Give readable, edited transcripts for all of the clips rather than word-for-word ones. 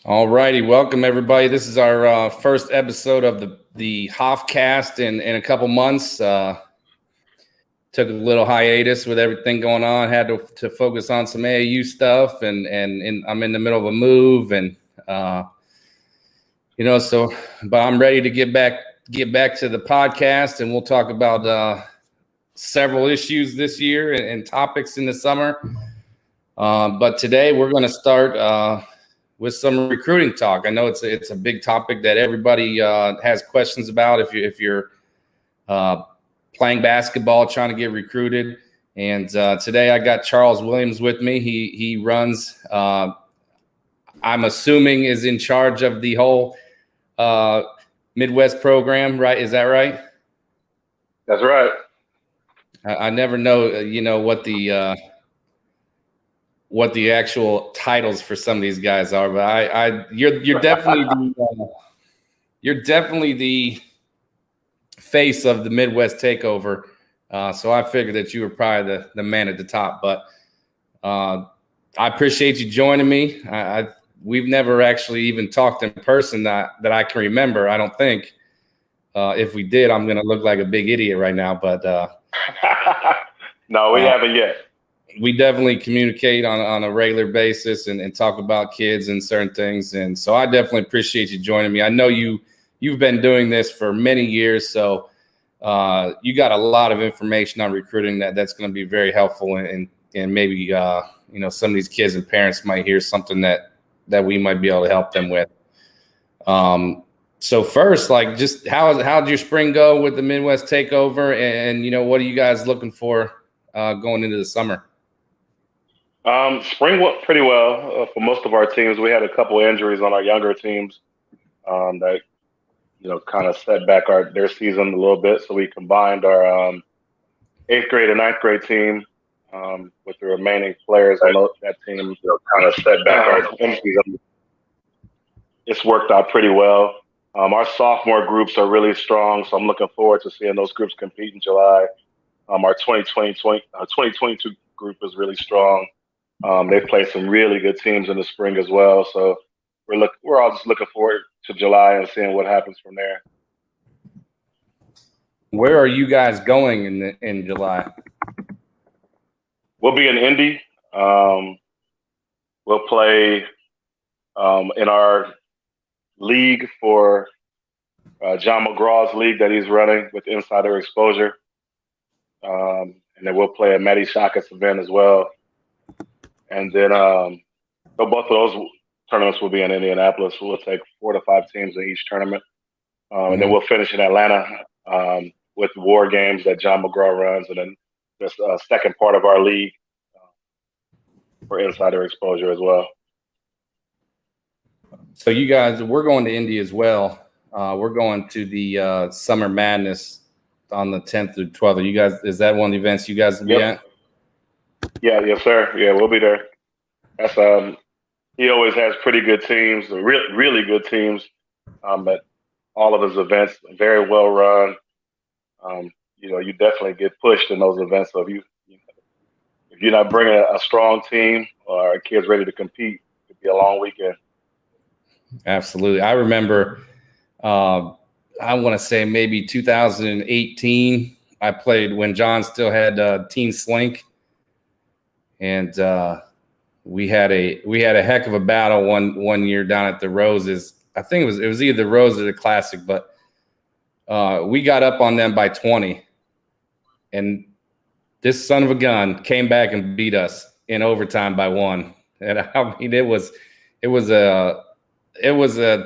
All righty, welcome everybody. This is our first episode of the Hofcast in a couple months. Took a little hiatus with everything going on. Had to focus on some AAU stuff, and I'm in the middle of a move, and but I'm ready to get back to the podcast, and we'll talk about several issues this year and topics in the summer. But today we're going to start with some recruiting talk. I know it's a big topic that everybody has questions about. If you're playing basketball, trying to get recruited, and today I got Charles Williams with me. He runs. I'm assuming is in charge of the whole Midwest program, right? Is that right? That's right. I never know, what the actual titles for some of these guys are, but you're definitely you're definitely the face of the Midwest takeover. So I figured that you were probably the man at the top, but I appreciate you joining me. We've never actually even talked in person that I can remember. I don't think. If we did, I'm going to look like a big idiot right now, but no, we haven't yet. We definitely communicate on a regular basis and talk about kids and certain things. And so I definitely appreciate you joining me. I know you've been doing this for many years, so you got a lot of information on recruiting that's going to be very helpful. And maybe, some of these kids and parents might hear something that we might be able to help them with. So first, just how'd your spring go with the Midwest takeover? And what are you guys looking for going into the summer? Spring went pretty well for most of our teams. We had a couple injuries on our younger teams that kind of set back their season a little bit. So we combined our 8th grade and 9th grade team with the remaining players on that team. Kind of set back our season. It's worked out pretty well. Our sophomore groups are really strong, so I'm looking forward to seeing those groups compete in July. Our 2022 group is really strong. They played some really good teams in the spring as well. So we're all just looking forward to July and seeing what happens from there. Where are you guys going in July? We'll be in Indy. We'll play in our league for John McGraw's league that he's running with Insider Exposure. And then we'll play at Matty Shaka's event as well. And then both of those tournaments will be in Indianapolis. We'll take 4 to 5 teams in each tournament. And then we'll finish in Atlanta with War Games that John McGraw runs. And then there's a second part of our league for Insider Exposure as well. So you guys, we're going to Indy as well. We're going to the Summer Madness on the 10th through 12th. You guys, is that one of the events you guys will be at? Yeah, yes, sir. Yeah, we'll be there. That's he always has pretty good teams, really good teams at all of his events. Very well run. You definitely get pushed in those events. So if you're not bringing a strong team or a kid's ready to compete, it'd be a long weekend. Absolutely. I remember, I want to say maybe 2018. I played when John still had Team Slink. And we had a heck of a battle one year down at the Roses. I think it was either the Roses or the Classic, but we got up on them by 20, and this son of a gun came back and beat us in overtime by 1. And I mean, it was a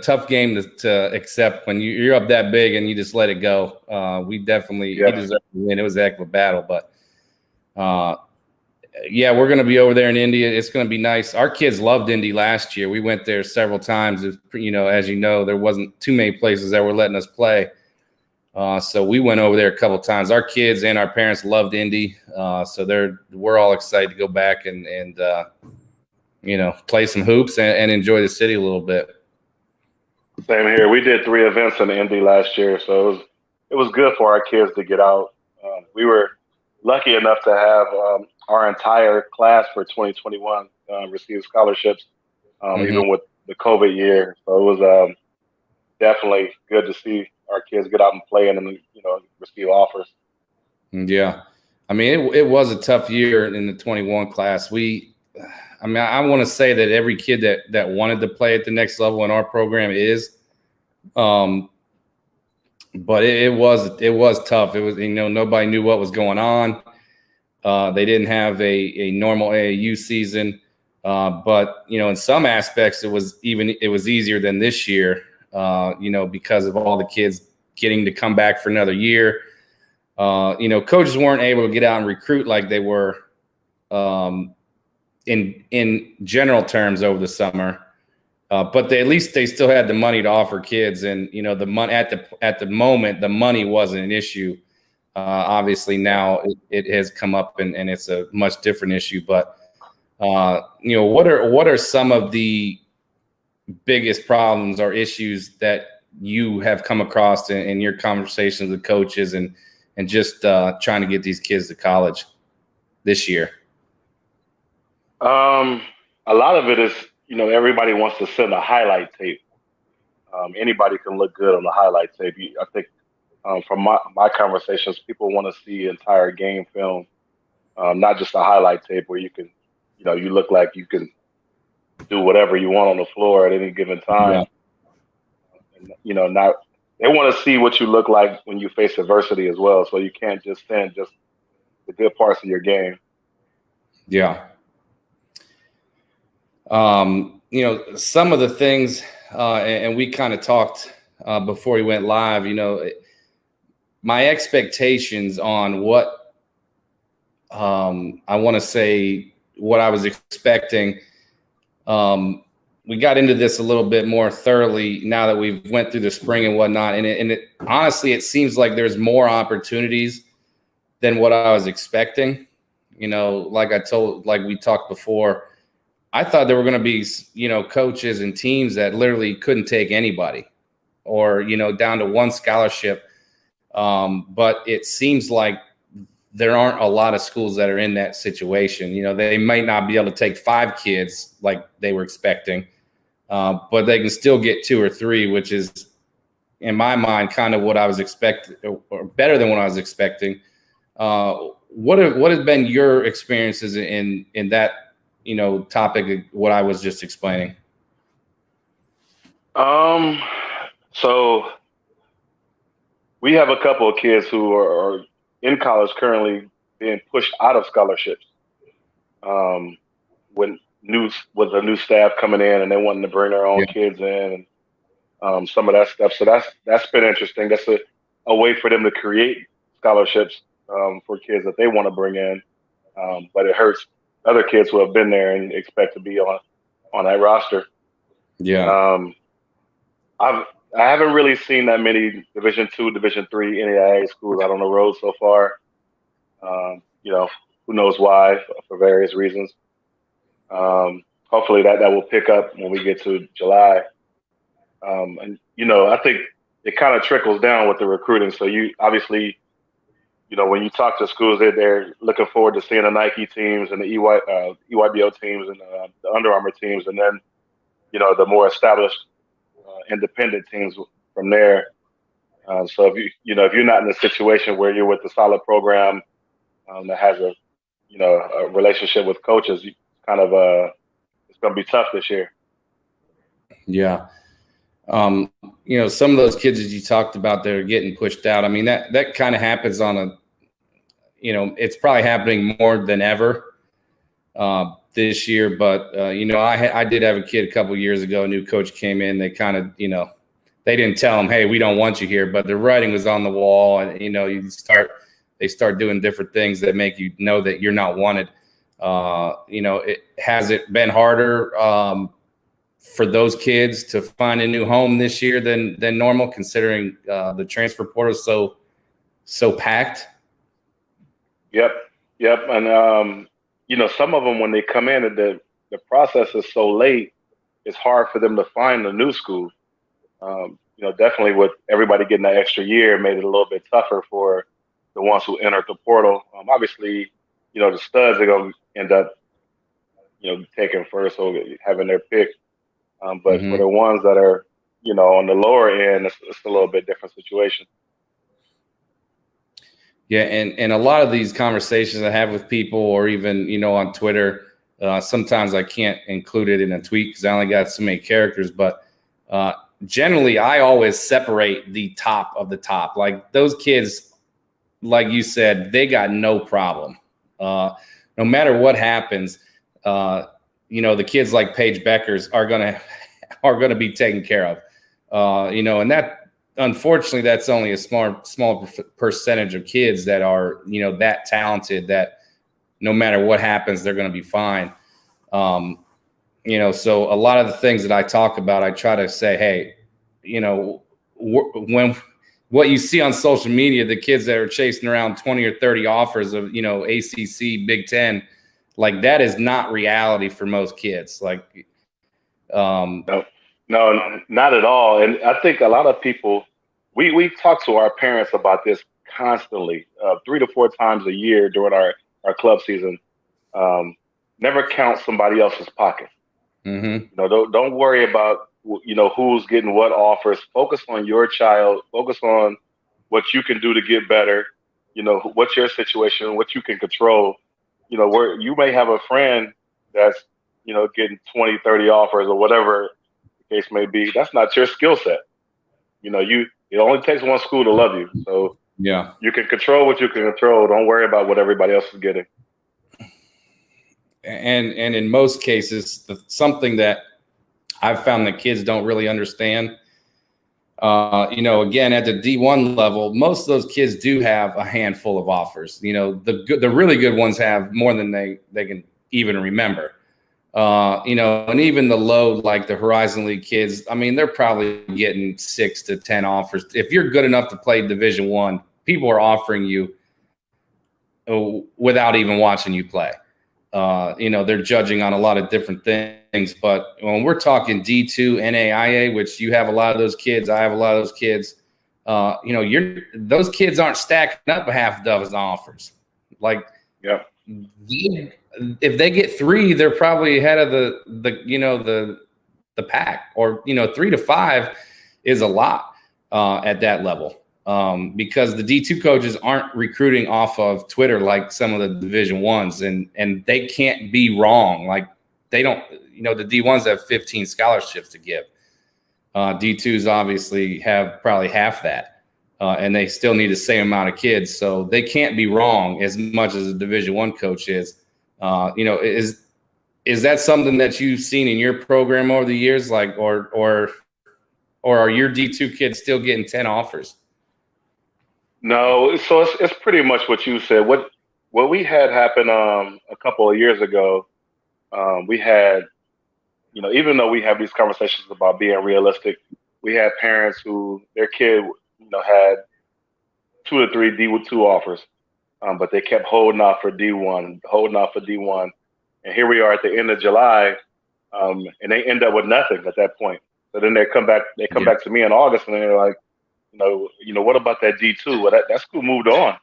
tough game to accept when you're up that big and you just let it go. We definitely he deserved to win. It was a heck of a battle, but. Yeah, we're going to be over there in Indy. It's going to be nice. Our kids loved Indy last year. We went there several times. As you know, there wasn't too many places that were letting us play. So we went over there a couple times. Our kids and our parents loved Indy. So we're all excited to go back and play some hoops and enjoy the city a little bit. Same here. We did 3 events in Indy last year, so it was good for our kids to get out. We were lucky enough to have our entire class for 2021 receive scholarships, even with the COVID year. So it was definitely good to see our kids get out and play and receive offers. Yeah. I mean, it was a tough year in the 21 class. I want to say that every kid that wanted to play at the next level in our program is, but it was tough. It was, nobody knew what was going on. They didn't have a normal AAU season, but in some aspects it was easier than this year. Because of all the kids getting to come back for another year. Coaches weren't able to get out and recruit like they were in general terms over the summer. But at least they still had the money to offer kids, and the money at the moment, the money wasn't an issue. Obviously now it has come up and it's a much different issue. But what are some of the biggest problems or issues that you have come across in your conversations with coaches and just trying to get these kids to college this year? A lot of it is, everybody wants to send a highlight tape. Anybody can look good on the highlight tape. I think from my conversations, people want to see entire game film, not just a highlight tape where you can, you look like you can do whatever you want on the floor at any given time. Yeah. And, not they want to see what you look like when you face adversity as well. So you can't just send just the good parts of your game. Yeah. Some of the things, and we kind of talked before we went live, my expectations on what I want to say, what I was expecting. We got into this a little bit more thoroughly now that we've went through the spring and whatnot. And it honestly, it seems like there's more opportunities than what I was expecting. Like we talked before, I thought there were going to be, coaches and teams that literally couldn't take anybody or, down to one scholarship. But it seems like there aren't a lot of schools that are in that situation. They might not be able to take 5 kids like they were expecting, but they can still get 2 or 3, which is, in my mind, kind of what I was expecting, or better than what I was expecting. What has been your experiences in that, topic of what I was just explaining? So we have a couple of kids who are in college currently being pushed out of scholarships. With the new staff coming in and they wanting to bring their own kids in, and some of that stuff. So that's been interesting. That's a way for them to create scholarships for kids that they want to bring in. But it hurts other kids who have been there and expect to be on that roster. Yeah. I haven't really seen that many Division II, Division III NAIA schools out on the road so far. Who knows why, for various reasons. Hopefully that will pick up when we get to July. And I think it kind of trickles down with the recruiting. So you obviously, when you talk to schools, they're looking forward to seeing the Nike teams and the EYBO teams and the Under Armour teams, and then the more established independent teams from there. So if you're not in a situation where you're with a solid program that has a relationship with coaches, it's going to be tough this year. Yeah. Some of those kids that you talked about that are getting pushed out, I mean, that kind of happens on it's probably happening more than ever this year. But, I did have a kid a couple of years ago, a new coach came in, they kind of, they didn't tell him, hey, we don't want you here, but the writing was on the wall, and, they start doing different things that make you know that you're not wanted. Has it been harder for those kids to find a new home this year than normal, considering the transfer portal is so packed? Yep. And some of them, when they come in, the process is so late, it's hard for them to find a new school. Definitely with everybody getting that extra year, made it a little bit tougher for the ones who entered the portal. Obviously, the studs are going to end up, taking first or having their pick. But for the ones that are, on the lower end, it's a little bit different situation. Yeah, and a lot of these conversations I have with people, or even on Twitter, sometimes I can't include it in a tweet because I only got so many characters. But generally, I always separate the top of the top. Like those kids, like you said, they got no problem. No matter what happens, the kids like Paige Beckers are gonna be taken care of. And that. Unfortunately, that's only a small percentage of kids that are, that talented that no matter what happens, they're going to be fine. So a lot of the things that I talk about, I try to say, hey, when what you see on social media, the kids that are chasing around 20 or 30 offers of, ACC, Big Ten, like that is not reality for most kids. Like, No, not at all. And I think a lot of people, we talk to our parents about this constantly, 3 to 4 times a year during our club season. Never count somebody else's pocket. Mm-hmm. Don't worry about who's getting what offers. Focus on your child. Focus on what you can do to get better. What's your situation, what you can control. Where you may have a friend that's getting 20, 30 offers or whatever the case may be. That's not your skill set. It only takes one school to love you. So yeah, you can control what you can control. Don't worry about what everybody else is getting. And in most cases, something that I've found that kids don't really understand, again, at the D1 level, most of those kids do have a handful of offers. The really good ones have more than they can even remember. And even the low, like the Horizon League kids, I mean, they're probably getting 6 to 10 offers. If you're good enough to play Division I, people are offering you without even watching you play. They're judging on a lot of different things. But when we're talking D2, NAIA, which you have a lot of those kids, I have a lot of those kids, those kids aren't stacking up a half a dozen offers. Like, yeah. If they get 3, they're probably ahead of the pack, or 3 to 5 is a lot at that level, because the D2 coaches aren't recruiting off of Twitter like some of the Division Ones, and they can't be wrong. Like they don't, the D1s have 15 scholarships to give. D2s obviously have probably half that. And they still need the same amount of kids, so they can't be wrong as much as a Division I coach is. Is that something that you've seen in your program over the years, like, or are your D2 kids still getting 10 offers? No, so it's pretty much what you said. What we had happen a couple of years ago, we had, even though we have these conversations about being realistic, we had parents who their kid had 2 to 3 D2 offers, but they kept holding out for D1, and here we are at the end of July, and they end up with nothing at that point. So then they come back to me in August, and they're like, what about that D2? Well, that school moved on.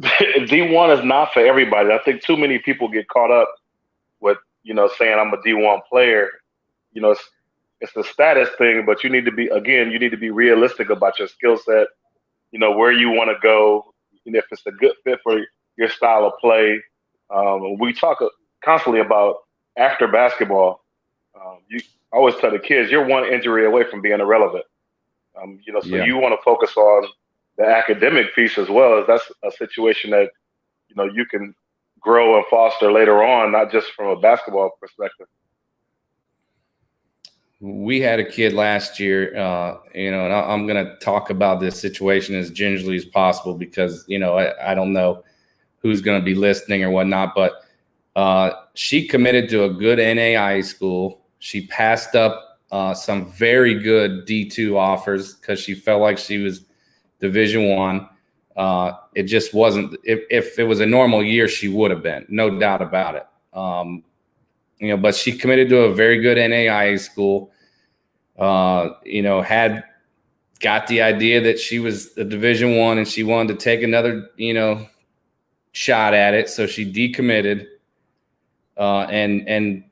D1 is not for everybody. I think too many people get caught up with saying I'm a D1 player. It's a status thing, but you need to be realistic about your skill set, where you want to go, and if it's a good fit for your style of play. We talk constantly about after basketball. You always tell the kids you're one injury away from being irrelevant. You want to focus on the academic piece as well, as that's a situation that you can grow and foster later on, not just from a basketball perspective. We had a kid last year, and I'm going to talk about this situation as gingerly as possible because, I don't know who's going to be listening or whatnot, but she committed to a good NAIA school. She passed up some very good D2 offers because she felt like she was Division I. It just wasn't. If it was a normal year, she would have been, no doubt about it. But she committed to a very good NAIA school. Had got the idea that she was a Division I and she wanted to take another, shot at it. So she decommitted, and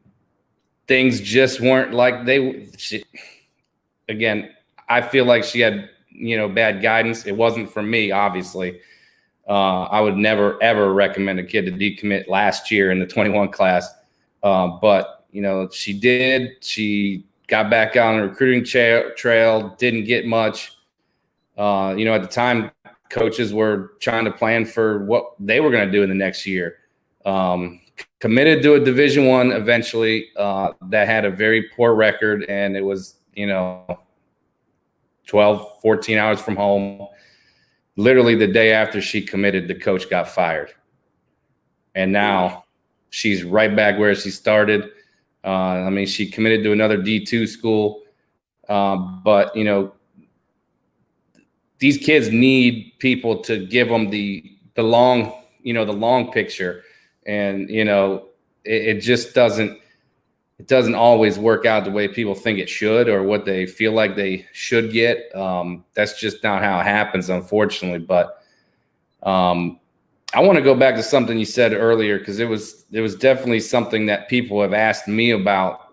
things just weren't like again, I feel like she had, bad guidance. It wasn't for me, obviously. I would never, ever recommend a kid to decommit last year in the 21 class. But, she did. She got back on the recruiting trail, didn't get much. At the time, coaches were trying to plan for what they were going to do in the next year. Committed to a Division I eventually that had a very poor record, and it was, 12, 14 hours from home. Literally the day after she committed, the coach got fired. And now she's right back where she started. She committed to another D2 school. But, these kids need people to give them the long picture. And, it just doesn't always work out the way people think it should or what they feel like they should get. That's just not how it happens, unfortunately. But I want to go back to something you said earlier, because it was definitely something that people have asked me about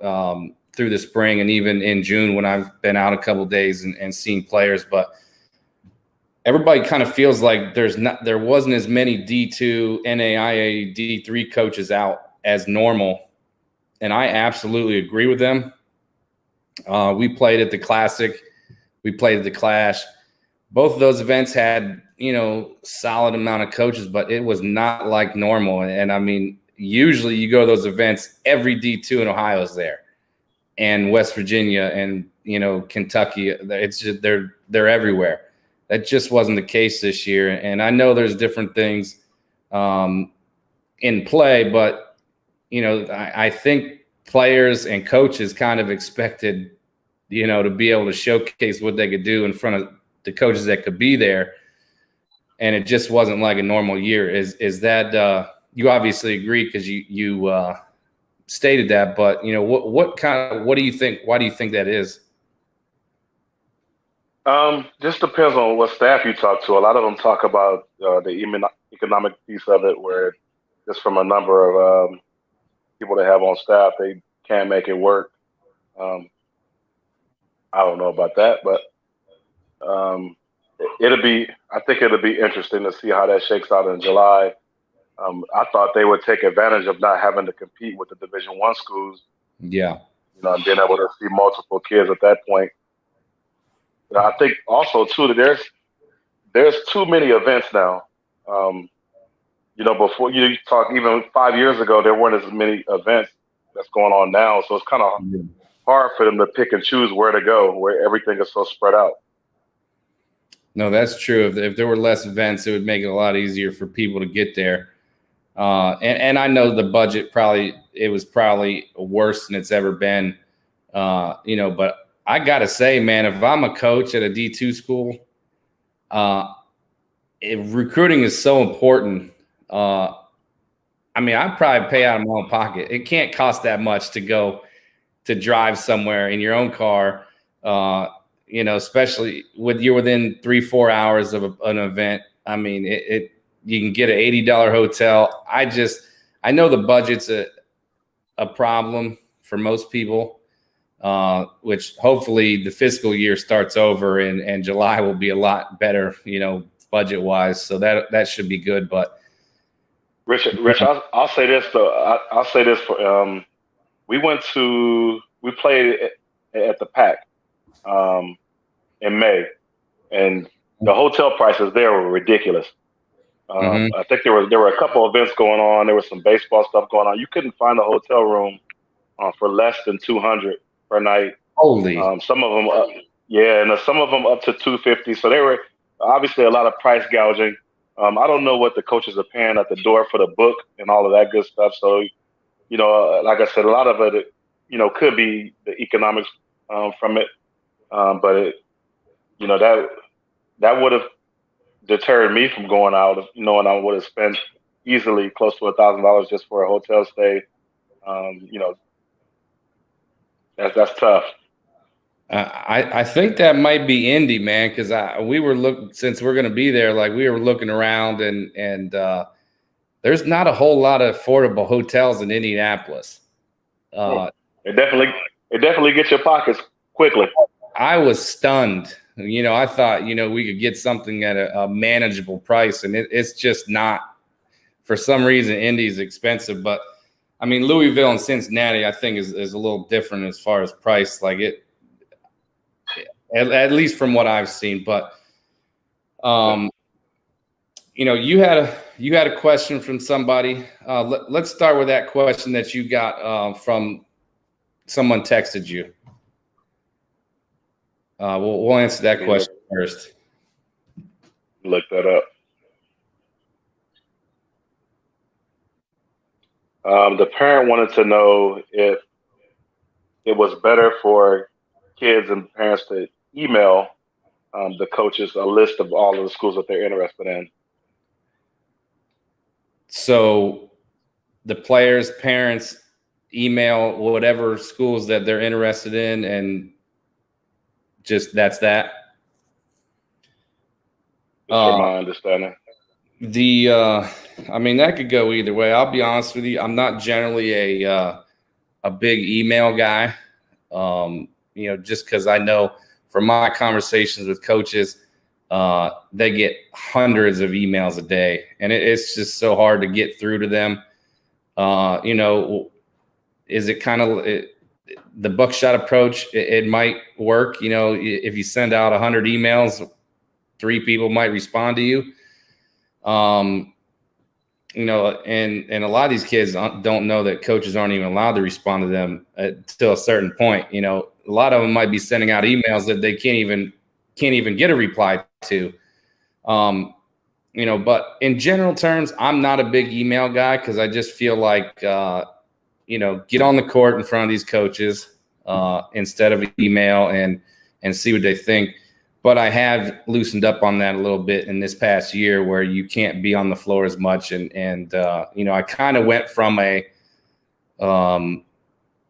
through the spring and even in June when I've been out a couple of days and seen players. But everybody kind of feels like there wasn't as many D2, NAIA, D3 coaches out as normal. And I absolutely agree with them. We played at the Classic. We played at the Clash. Both of those events had, solid amount of coaches, but it was not like normal. And usually you go to those events, every D2 in Ohio is there, and West Virginia and, Kentucky. It's just, they're everywhere. That just wasn't the case this year. And I know there's different things in play, but I think players and coaches kind of expected, to be able to showcase what they could do in front of the coaches that could be there. And it just wasn't like a normal year. Is that you obviously agree because you stated that, but what do you think? Why do you think that is? Just depends on what staff you talk to. A lot of them talk about the economic piece of it, where just from a number of people they have on staff, they can't make it work. I don't know about that, but I think it'll be interesting to see how that shakes out in July. I thought they would take advantage of not having to compete with the Division I schools. Yeah. And being able to see multiple kids at that point. I think also too that there's too many events now. Before you talk, even 5 years ago, there weren't as many events that's going on now. So it's kind of hard for them to pick and choose where to go, where everything is so spread out. No, that's true. If there were less events, it would make it a lot easier for people to get there. And I know the budget was probably worse than it's ever been. But I gotta say, man, if I'm a coach at a D2 school, if recruiting is so important. I'd probably pay out of my own pocket. It can't cost that much to go to drive somewhere in your own car. Especially you're within 3-4 hours of an event. You can get an $80 hotel. I know the budget's a problem for most people, which hopefully the fiscal year starts over and July will be a lot better, budget wise. So that should be good. But Rich, I'll say this though. I'll say this for we played at the PAC in May, and the hotel prices there were ridiculous. I think there were a couple of events going on. There was some baseball stuff going on. You couldn't find a hotel room for less than $200 per night. Holy! Some of them, and some of them up to $250. So they were obviously a lot of price gouging. I don't know what the coaches are paying at the door for the book and all of that good stuff. So, like I said, a lot of it, could be the economics from it. But that would have deterred me from going out, knowing I would have spent easily close to $1,000 just for a hotel stay. That's tough. I think that might be Indy, man, because since we're going to be there, like we were looking around and there's not a whole lot of affordable hotels in Indianapolis. It definitely gets your pockets quickly. I was stunned. I thought, we could get something at a manageable price, and it's just not. For some reason, Indy's expensive, but I mean, Louisville and Cincinnati, I think, is a little different as far as price. Like at least from what I've seen. But, you had a question from somebody. Let's start with that question that you got from someone texted you. We'll answer that question first. Look that up. The parent wanted to know if it was better for kids and parents to email the coaches a list of all of the schools that they're interested in. So the players' parents email whatever schools that they're interested in, and just that's that. From my understanding. I mean, that could go either way. I'll be honest with you. I'm not generally a big email guy. Just because I know from my conversations with coaches, they get hundreds of emails a day, and it's just so hard to get through to them. Is it kind of the buckshot approach? It might work. If you send out 100 emails, 3 people might respond to you. And a lot of these kids don't know that coaches aren't even allowed to respond to them till a certain point. A lot of them might be sending out emails that they can't even get a reply to. But in general terms, I'm not a big email guy because I just feel like, get on the court in front of these coaches instead of email and see what they think. But I have loosened up on that a little bit in this past year where you can't be on the floor as much. And I kind of went from a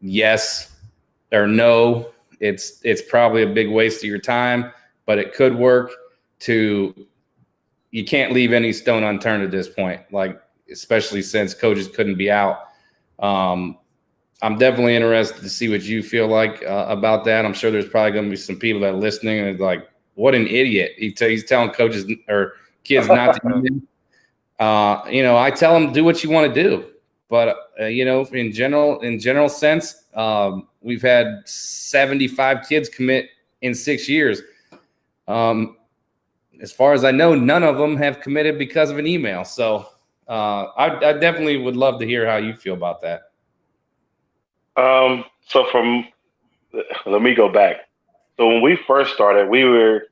yes or no, it's probably a big waste of your time, but it could work, to you can't leave any stone unturned at this point, like especially since coaches couldn't be out. I'm definitely interested to see what you feel like about that. I'm sure there's probably going to be some people that are listening and like, what an idiot. He's telling coaches or kids not to email. I tell them do what you want to do. But, in general sense, we've had 75 kids commit in 6 years. As far as I know, none of them have committed because of an email. So I definitely would love to hear how you feel about that. Let me go back. So when we first started, we were,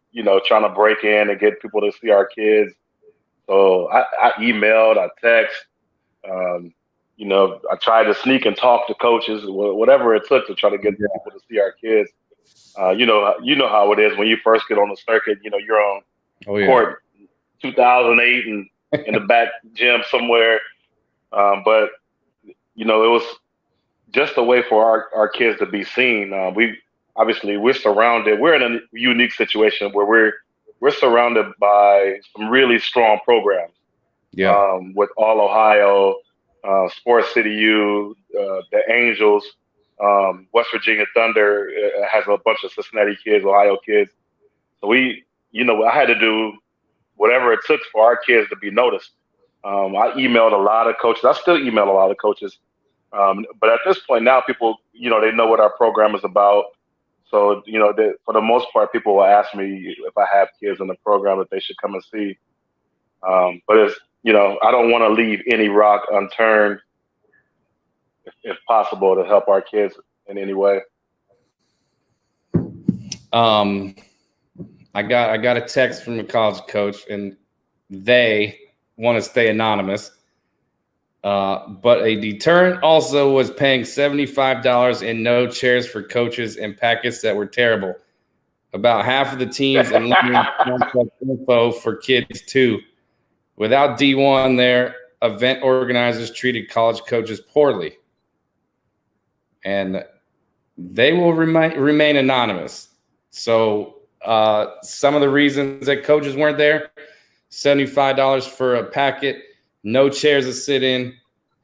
trying to break in and get people to see our kids. So I emailed, I text, I tried to sneak and talk to coaches, whatever it took to try to get people to see our kids. You know how it is when you first get on the circuit. You're on court 2008 and in the back gym somewhere. But it was just a way for our kids to be seen. We're surrounded. We're in a unique situation where we're surrounded by some really strong programs. Yeah. With All Ohio, Sports City U, the Angels, West Virginia Thunder has a bunch of Cincinnati kids, Ohio kids. So I had to do whatever it took for our kids to be noticed. I emailed a lot of coaches. I still email a lot of coaches. But at this point now, people, they know what our program is about. So, for the most part, people will ask me if I have kids in the program that they should come and see. But it's, I don't want to leave any rock unturned, if possible, to help our kids in any way. I got a text from a college coach, and they want to stay anonymous. But a deterrent also was paying $75 in no chairs for coaches and packets that were terrible. About half of the teams and info for kids too. Without D1 there, event organizers treated college coaches poorly. And they will remain anonymous. So some of the reasons that coaches weren't there, $75 for a packet, no chairs to sit in,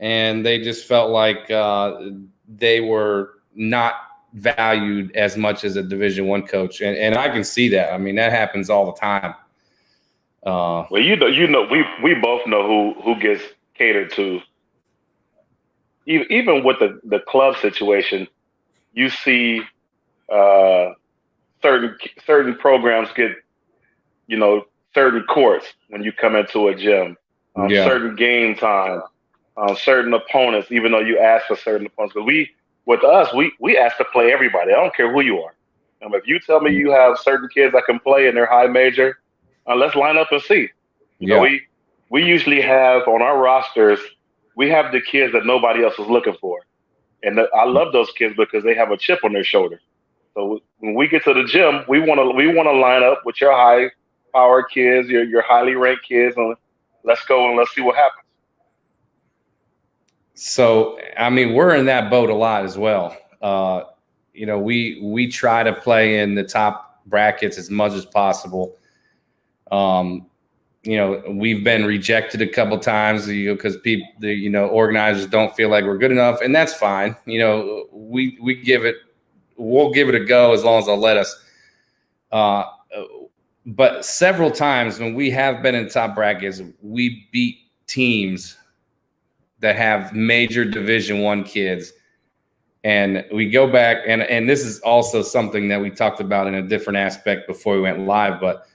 and they just felt like they were not valued as much as a Division I coach, and I can see that. I mean, that happens all the time. Well, we both know who gets catered to. Even with the club situation, you see certain programs get, certain courts when you come into a gym, certain game times, certain opponents. Even though you ask for certain opponents, but with us, we ask to play everybody. I don't care who you are. If you tell me you have certain kids that can play and they're high major, let's line up and see. We usually have on our rosters, we have the kids that nobody else is looking for. And I love those kids because they have a chip on their shoulder. So when we get to the gym, we want to line up with your high power kids, your highly ranked kids, and let's go and let's see what happens. So, I mean, we're in that boat a lot as well. We try to play in the top brackets as much as possible. We've been rejected a couple times, because organizers don't feel like we're good enough, and that's fine. We'll give it a go as long as they'll let us. But several times when we have been in top brackets, we beat teams that have major Division I kids. And we go back, and this is also something that we talked about in a different aspect before we went live, but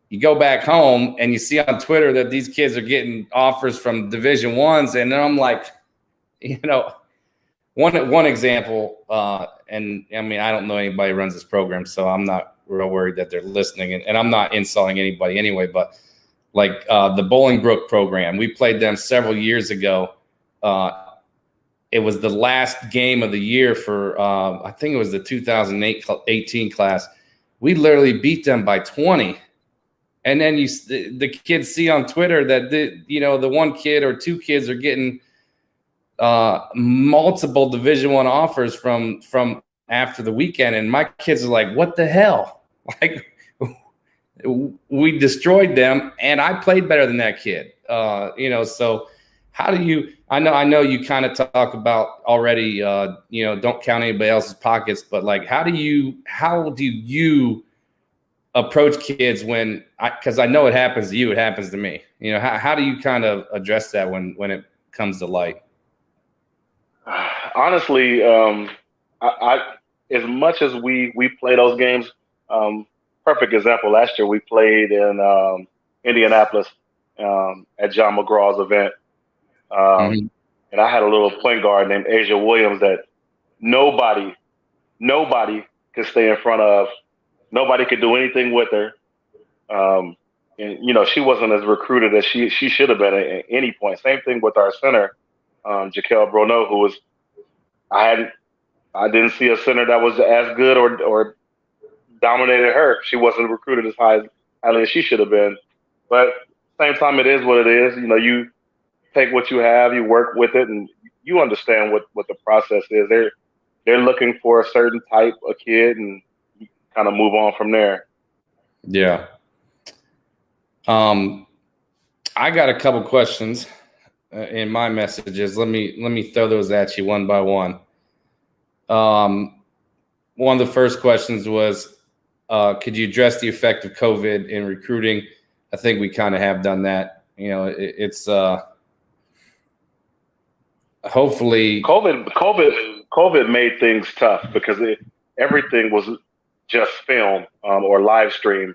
you go back home and you see on Twitter that these kids are getting offers from Division I's, and then I'm like, one example, and I mean, I don't know anybody who runs this program, so I'm not real worried that they're listening, and I'm not insulting anybody anyway, but like the Bolingbrook program, we played them several years ago. It was the last game of the year for, I think it was the 2018 class. We literally beat them by 20. And then the kids see on Twitter that the one kid or two kids are getting multiple Division I offers from after the weekend, and my kids are like, "What the hell?" Like, we destroyed them, and I played better than that kid. So how do you? I know you kind of talk about already. Don't count anybody else's pockets, but like, how do you approach kids because I know it happens to you, it happens to me. How do you kind of address that when it comes to light? Honestly, I as much as we play those games, perfect example. Last year we played in Indianapolis at John McGraw's event, and I had a little point guard named Asia Williams that nobody could stay in front of. Nobody could do anything with her. And she wasn't as recruited as she should have been at any point. Same thing with our center, Jaquel Broneau, who was I didn't see a center that was as good or dominated her. She wasn't recruited as highly as she should have been. But same time, it is what it is. You take what you have, you work with it, and you understand what the process is. They're looking for a certain type of kid, and kind of move on from there. Yeah. I got a couple questions in my messages. Let me throw those at you one by one. One of the first questions was, could you address the effect of COVID in recruiting? I think we kind of have done that. It's hopefully COVID made things tough because everything was just film or live stream.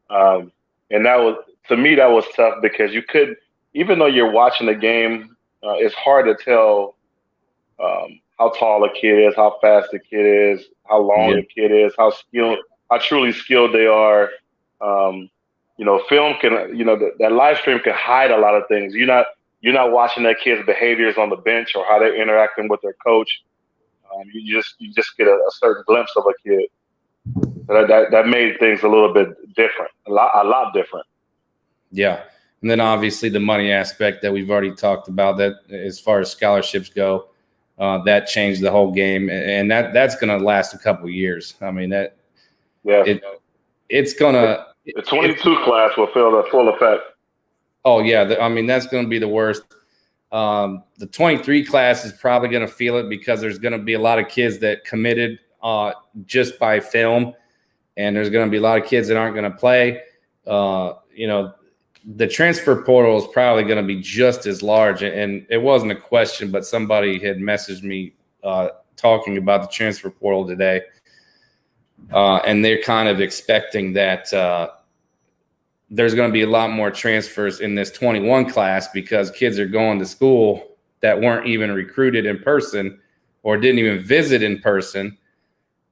And to me, that was tough because you could, even though you're watching the game, it's hard to tell how tall a kid is, how fast the kid is, how long the kid is, how truly skilled they are. Film can, that live stream can hide a lot of things. You're not watching that kid's behaviors on the bench or how they're interacting with their coach. You just get a certain glimpse of a kid. So that made things a little bit different, a lot different. Yeah. And then obviously the money aspect that we've already talked about, that as far as scholarships go, that changed the whole game. And that's going to last a couple of years. I mean, it's going to. The 22 class will feel the full effect. Oh, yeah. I mean, that's going to be the worst. The 23 class is probably going to feel it because there's going to be a lot of kids that committed just by film, and there's going to be a lot of kids that aren't going to play. The transfer portal is probably going to be just as large, and it wasn't a question, but somebody had messaged me talking about the transfer portal today, and they're kind of expecting that there's going to be a lot more transfers in this 21 class because kids are going to school that weren't even recruited in person or didn't even visit in person,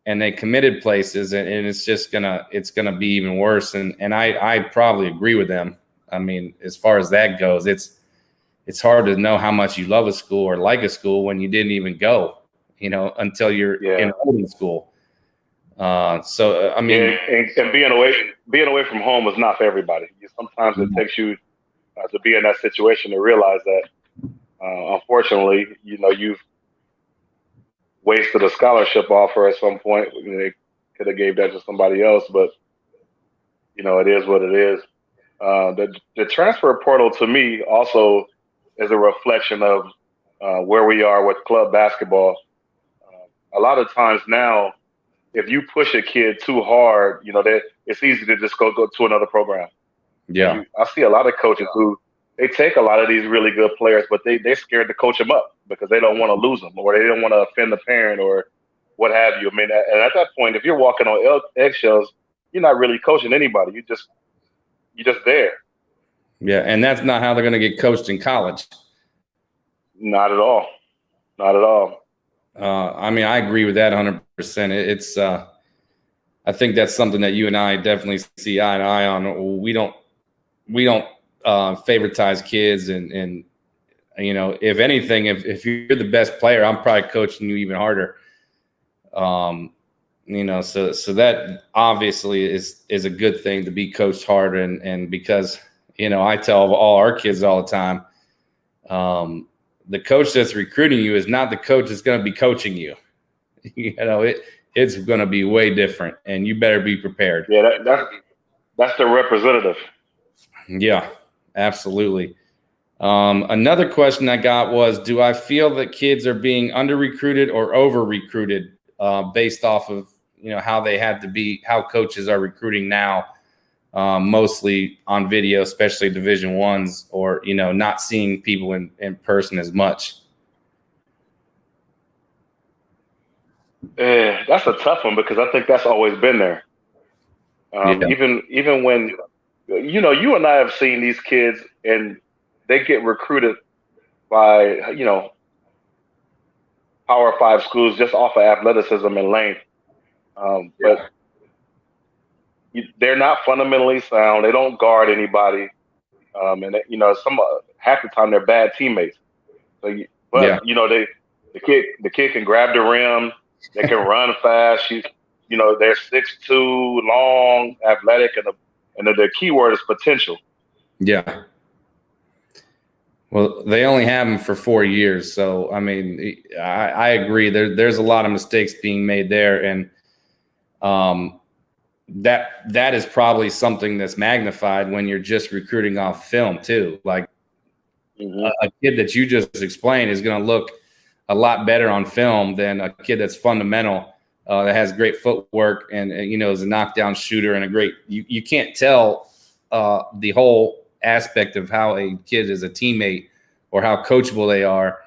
and they committed places, and it's just it's gonna be even worse. And I probably agree with them. I mean, as far as that goes, it's hard to know how much you love a school or like a school when you didn't even go, until you're enrolled in school. I mean, and being away from home is not for everybody. Sometimes it takes you to be in that situation to realize that, unfortunately, you've wasted a scholarship offer at some point. They could have gave that to somebody else, but it is what it is. The transfer portal to me also is a reflection of where we are with club basketball. A lot of times now, if you push a kid too hard, it's easy to just go to another program. Yeah, I see a lot of coaches who they take a lot of these really good players, but they're scared to coach them up because they don't want to lose them or they don't want to offend the parent or what have you. I mean, and at that point, if you're walking on eggshells, you're not really coaching anybody. You're just there. Yeah, and that's not how they're going to get coached in college. Not at all. Not at all. I mean, I agree with that 100%. It's I think that's something that you and I definitely see eye to eye on. We don't favoritize kids, and if anything, if you're the best player, I'm probably coaching you even harder. So that obviously is a good thing to be coached hard, and because I tell all our kids all the time, the coach that's recruiting you is not the coach that's going to be coaching you. It's going to be way different, and you better be prepared. Yeah, that's the representative. Yeah, absolutely. Another question I got was, do I feel that kids are being under-recruited or over-recruited based off of, how they had to be, how coaches are recruiting now, mostly on video, especially Division I's, or, not seeing people in person as much? That's a tough one because I think that's always been there. Even when, you and I have seen these kids and they get recruited by, Power 5 schools just off of athleticism and length. But they're not fundamentally sound. They don't guard anybody. And half the time they're bad teammates. The kid can grab the rim. They can run fast. They're 6'2", long, athletic, and the key word is potential. Yeah. Well, they only have him for 4 years, so I mean, I agree. There's a lot of mistakes being made there, and that is probably something that's magnified when you're just recruiting off film too. Like a kid that you just explained is going to look a lot better on film than a kid that's fundamental, that has great footwork and is a knockdown shooter and a great. You can't tell the whole aspect of how a kid is a teammate or how coachable they are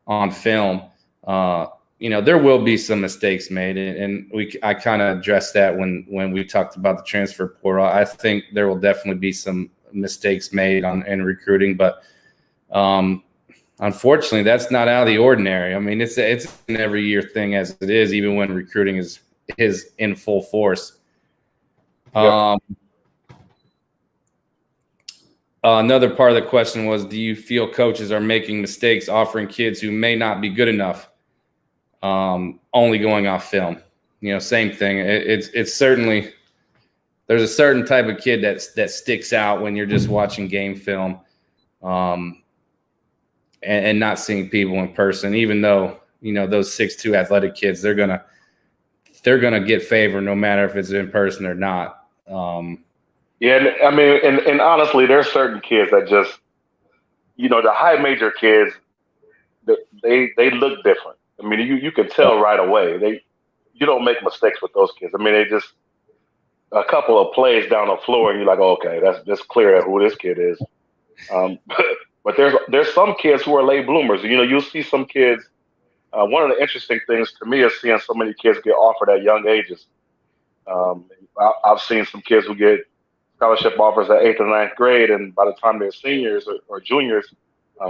on film. There will be some mistakes made, and I kind of addressed that when we talked about the transfer portal. I think there will definitely be some mistakes made in recruiting, but unfortunately, that's not out of the ordinary. I mean, it's an every year thing as it is, even when recruiting is in full force. Yep. Another part of the question was, do you feel coaches are making mistakes offering kids who may not be good enough, only going off film? Same thing. It's certainly, there's a certain type of kid that sticks out when you're just watching game film, and not seeing people in person. Even though those 6'2" athletic kids, they're gonna get favor no matter if it's in person or not. Yeah, I mean, and honestly, there's certain kids that just, the high major kids, they look different. I mean, you can tell right away. You don't make mistakes with those kids. I mean, they just a couple of plays down the floor, and you're like, oh, okay, that's clear who this kid is. But there's some kids who are late bloomers. You know, you'll see some kids. One of the interesting things to me is seeing so many kids get offered at young ages. I've seen some kids who get scholarship offers at 8th or 9th grade, and by the time they're seniors or juniors,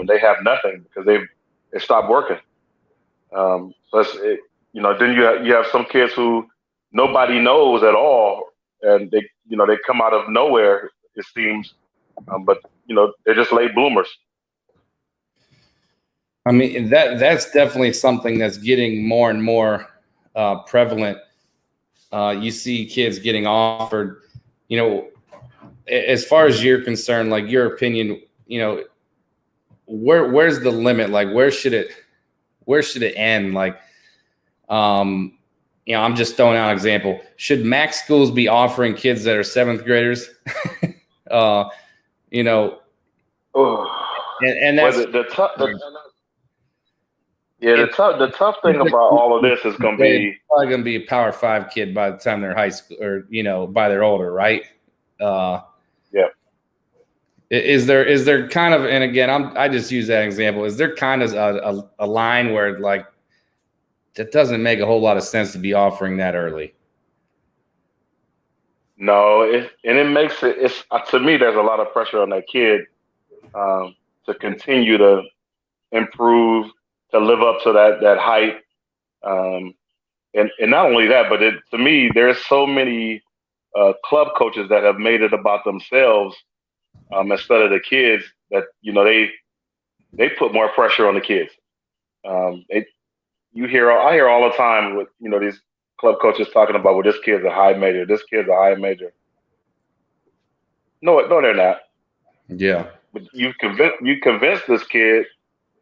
they have nothing because they stopped working. Then you have some kids who nobody knows at all, and they come out of nowhere, it seems, but they're just late bloomers. I mean, that's definitely something that's getting more and more prevalent. You see kids getting offered, as far as you're concerned, like your opinion, where's the limit? Like, where should it end? Like, I'm just throwing out an example. Should max schools be offering kids that are 7th graders? And that's the tough thing about all of this is going to be probably going to be a Power 5 kid by the time they're high school or by they're older, right? Yeah. Is there kind of, and again, I just use that example. Is there kind of a line where like that doesn't make a whole lot of sense to be offering that early? No, it makes it's to me. There's a lot of pressure on that kid to continue to improve, to live up to that height, and not only that, but to me, there's so many club coaches that have made it about themselves instead of the kids that they put more pressure on the kids. I hear all the time with these club coaches talking about, well, this kid's a high major, this kid's a high major. No, they're not. Yeah, but you convince this kid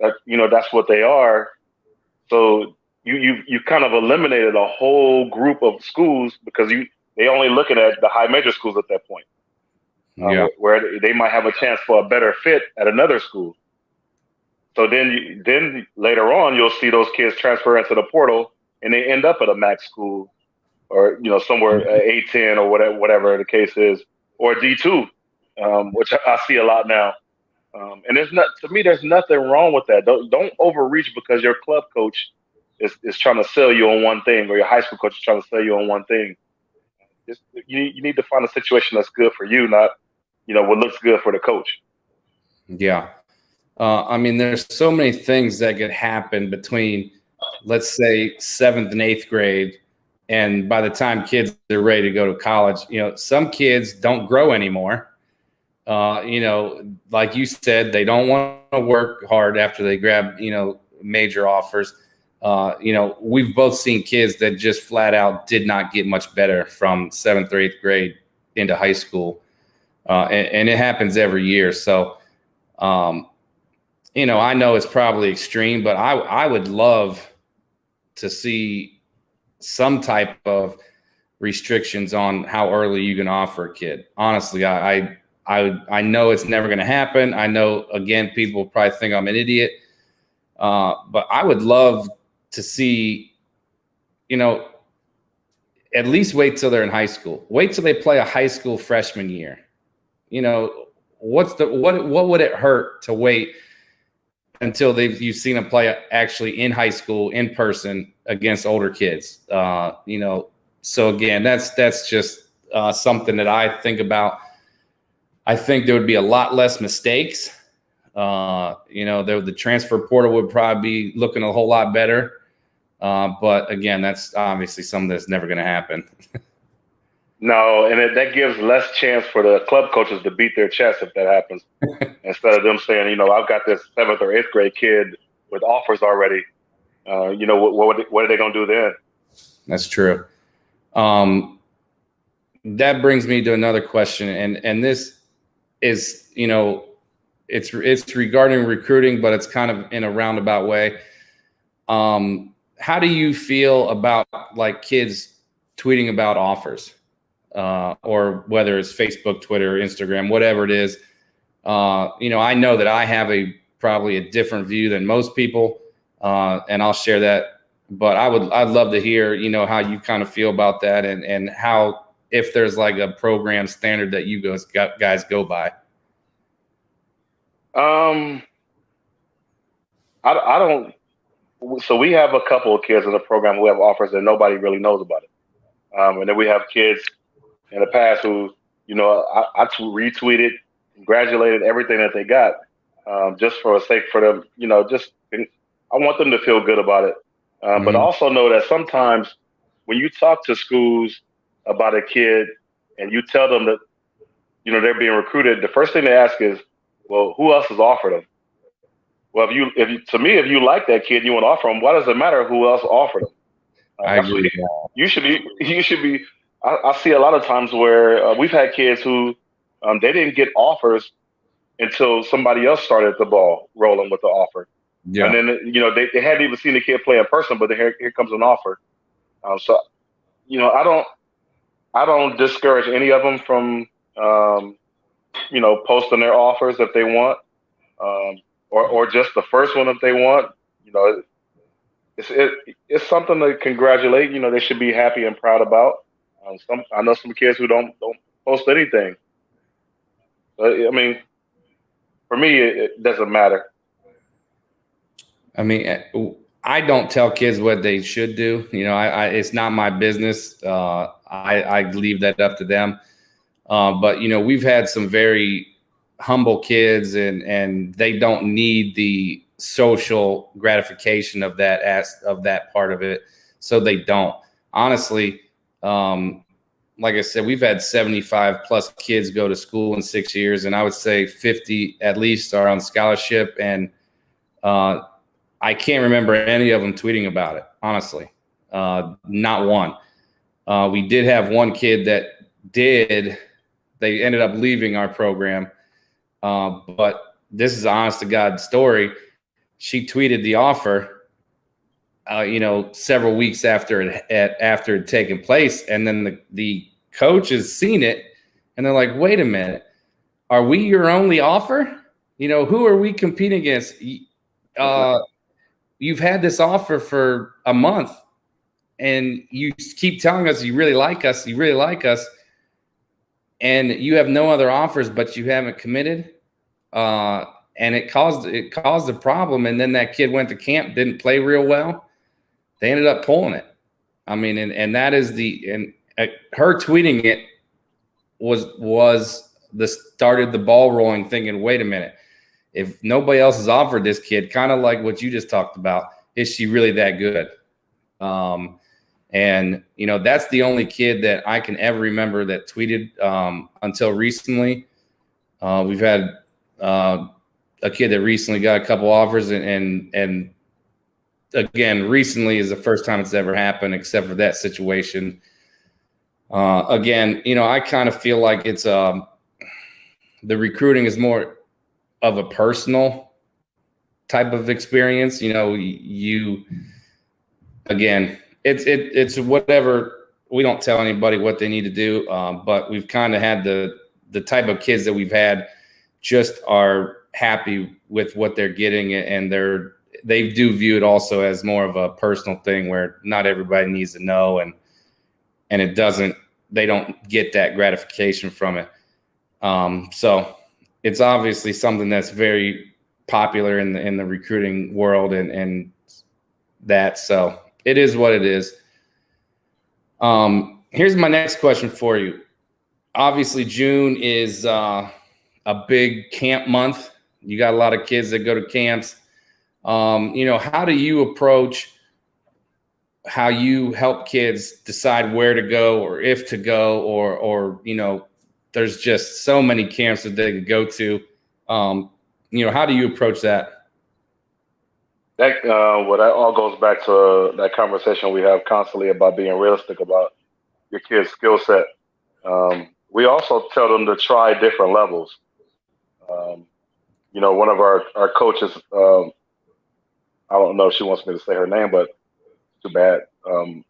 that that's what they are. So you kind of eliminated a whole group of schools because they only looking at the high major schools at that point. Where they might have a chance for a better fit at another school. So then later on, you'll see those kids transfer into the portal and they end up at a max school or, somewhere at A10 or whatever the case is, or D2, which I see a lot now. And there's nothing wrong with that. Don't overreach because your club coach is trying to sell you on one thing, or your high school coach is trying to sell you on one thing. You need to find a situation that's good for you, not what looks good for the coach. Yeah. I mean, there's so many things that could happen between, let's say, 7th and 8th grade, and by the time kids are ready to go to college, some kids don't grow anymore. Like you said, they don't want to work hard after they grab, major offers. We've both seen kids that just flat out did not get much better from 7th or 8th grade into high school. And it happens every year. So, I know it's probably extreme, but I would love to see some type of restrictions on how early you can offer a kid. Honestly, I know it's never going to happen. I know, again, people probably think I'm an idiot, but I would love to see, at least wait till they're in high school. Wait till they play a high school freshman year. What would it hurt to wait until you've seen them play actually in high school in person against older kids? So again, that's just something that I think about. I think there would be a lot less mistakes. The transfer portal would probably be looking a whole lot better. But again, that's obviously something that's never going to happen. No, and that gives less chance for the club coaches to beat their chest if that happens. Instead of them saying, I've got this 7th or 8th grade kid with offers already. What are they going to do then? That's true. That brings me to another question, and this is, it's regarding recruiting, but it's kind of in a roundabout way. How do you feel about like kids tweeting about offers? Or whether it's Facebook, Twitter, Instagram, whatever it is, I know that I have probably a different view than most people. and I'll share that. But I'd love to hear, how you kind of feel about that, and how, if there's like a program standard that you guys go by. I don't. So we have a couple of kids in the program who have offers that nobody really knows about it. And then we have kids in the past who, I retweeted, congratulated everything that they got, just for the sake for them, I want them to feel good about it. But also know that sometimes when you talk to schools about a kid and you tell them that, they're being recruited, the first thing they ask is, well, who else has offered them? Well, if you like that kid and you want to offer them, why does it matter who else offered them? I agree. You should be. I see a lot of times where we've had kids who they didn't get offers until somebody else started the ball rolling with the offer. Yeah. And then, they hadn't even seen the kid play in person, but here comes an offer. So, I don't discourage any of them from, posting their offers if they want, or just the first one if they want. It's something to congratulate. They should be happy and proud about. I know some kids who don't post anything. But I mean, for me, it doesn't matter. I mean, I don't tell kids what they should do. It's not my business. I leave that up to them. But we've had some very humble kids, and they don't need the social gratification of that part of it, so they don't. Honestly, like I said, we've had 75 plus kids go to school in 6 years, and I would say 50 at least are on scholarship, and I can't remember any of them tweeting about it, honestly. Not one. We did have one kid that did. They ended up leaving our program, but this is an honest to God story. She tweeted the offer, several weeks after it had taken place, and then the coach has seen it, and they're like, "Wait a minute, are we your only offer? Who are we competing against? You've had this offer for a month, and you keep telling us you really like us, and you have no other offers, but you haven't committed." And it caused a problem. And then that kid went to camp, didn't play real well. They ended up pulling it. I mean, and that is her tweeting it was started the ball rolling, thinking, wait a minute, if nobody else has offered this kid, kind of like what you just talked about, is she really that good? And that's the only kid that I can ever remember that tweeted until recently. We've had a kid that recently got a couple offers, and again, recently is the first time it's ever happened, except for that situation. Again, I kind of feel like it's the recruiting is more of a personal type of experience. Again, it's whatever. We don't tell anybody what they need to do, but we've kind of had the type of kids that we've had just are happy with what they're getting, and they do view it also as more of a personal thing where not everybody needs to know, and they don't get that gratification from it. So it's obviously something that's very popular in the recruiting world, and that, so it is what it is. Here's my next question for you. Obviously, June is a big camp month. You got a lot of kids that go to camps. How do you approach how you help kids decide where to go or if to go, or there's just so many camps that they could go to. How do you approach that? That all goes back to that conversation we have constantly about being realistic about your kid's skill set. We also tell them to try different levels. One of our coaches, I don't know if she wants me to say her name, but too bad.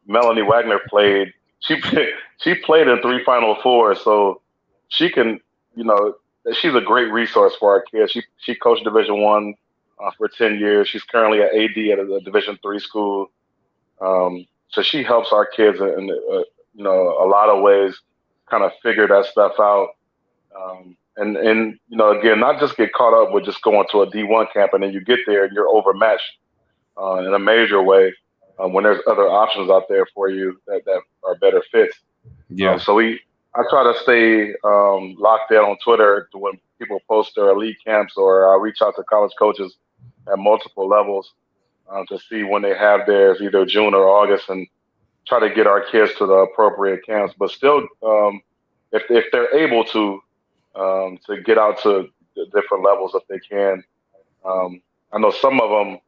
Melanie Wagner played. She played in 3 Final Fours, so she can. She's a great resource for our kids. She coached Division I for 10 years. She's currently an AD at a Division III school. So she helps our kids in a lot of ways, kind of figure that stuff out. And again, not just get caught up with just going to a D1 camp and then you get there and you're overmatched in a major way when there's other options out there for you that are better fits. Yeah. I try to stay locked in on Twitter to when people post their elite camps, or I reach out to college coaches at multiple levels to see when they have theirs, either June or August, and try to get our kids to the appropriate camps. But still, if they're able to get out to the different levels if they can. I know some of them,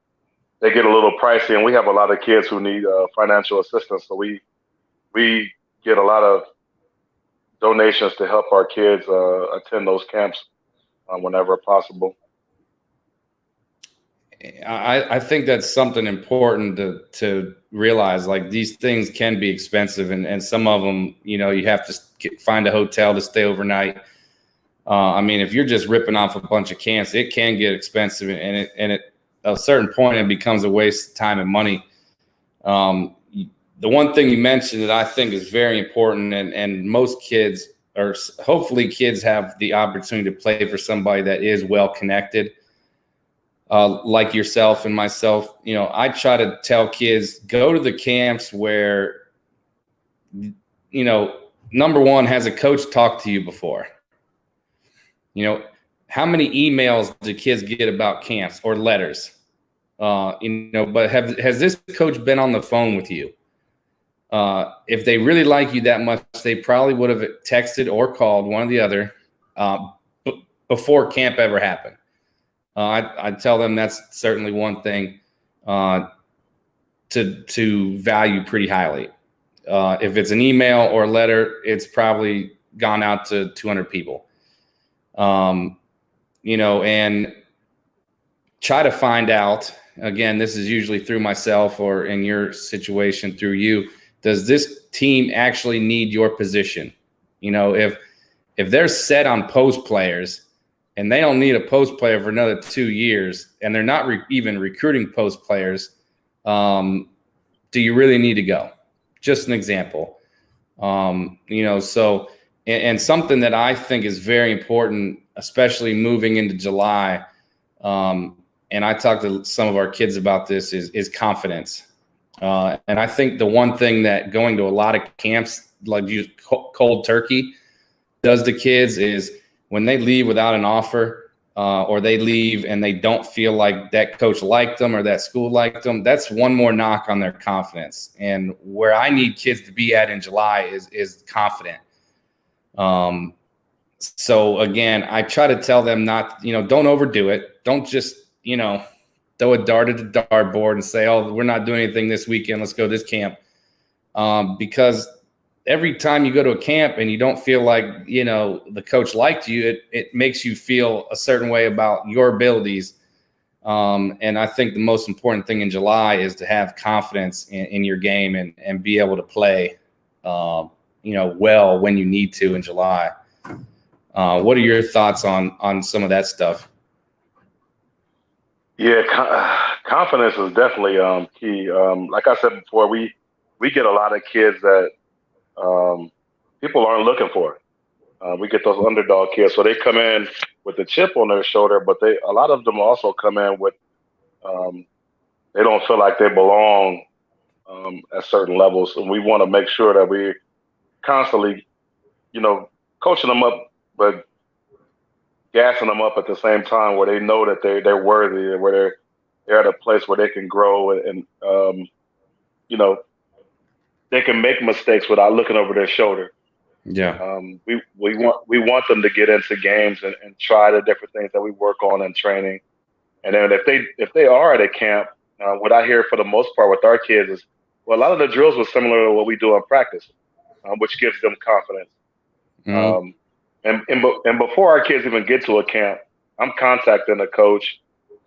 they get a little pricey, and we have a lot of kids who need financial assistance. So we get a lot of donations to help our kids attend those camps whenever possible. I think that's something important to realize. Like, these things can be expensive, and some of them, you have to find a hotel to stay overnight. I mean, if you're just ripping off a bunch of camps, it can get expensive, and at a certain point, it becomes a waste of time and money. The one thing you mentioned that I think is very important, and most kids, or hopefully kids, have the opportunity to play for somebody that is well connected, like yourself and myself. I try to tell kids, go to the camps where, number one, has a coach talk to you before. How many emails do kids get about camps or letters? But has this coach been on the phone with you? If they really like you that much, they probably would have texted or called, one or the other, before camp ever happened. I tell them that's certainly one thing to value pretty highly. If it's an email or a letter, it's probably gone out to 200 people. And try to find out, again, this is usually through myself, or in your situation through you, does this team actually need your position? If they're set on post players and they don't need a post player for another 2 years, and they're not even recruiting post players, do you really need to go? Just an example. And something that I think is very important, especially moving into July, and I talked to some of our kids about this, is confidence. And I think the one thing that going to a lot of camps, like you cold turkey, does to kids is when they leave without an offer, or they leave and they don't feel like that coach liked them or that school liked them, that's one more knock on their confidence. And where I need kids to be at in July is confident. So again, I try to tell them not, don't overdo it. Don't just, throw a dart at the dartboard and say, oh, we're not doing anything this weekend, let's go to this camp. Because every time you go to a camp and you don't feel like, the coach liked you, it makes you feel a certain way about your abilities. And I think the most important thing in July is to have confidence in your game and be able to play, well when you need to in July. What are your thoughts on some of that stuff? Yeah, confidence is definitely key. Like I said before, we get a lot of kids that people aren't looking for. We get those underdog kids, so they come in with a chip on their shoulder, but a lot of them also come in with they don't feel like they belong at certain levels, and we want to make sure that we constantly, coaching them up, but gassing them up at the same time, where they know that they're worthy, and where they're at a place where they can grow and they can make mistakes without looking over their shoulder. Yeah. We want them to get into games and try the different things that we work on in training. And then if they are at a camp, what I hear for the most part with our kids is, well, a lot of the drills were similar to what we do in practice, which gives them confidence. Mm-hmm. And before our kids even get to a camp, I'm contacting the coach.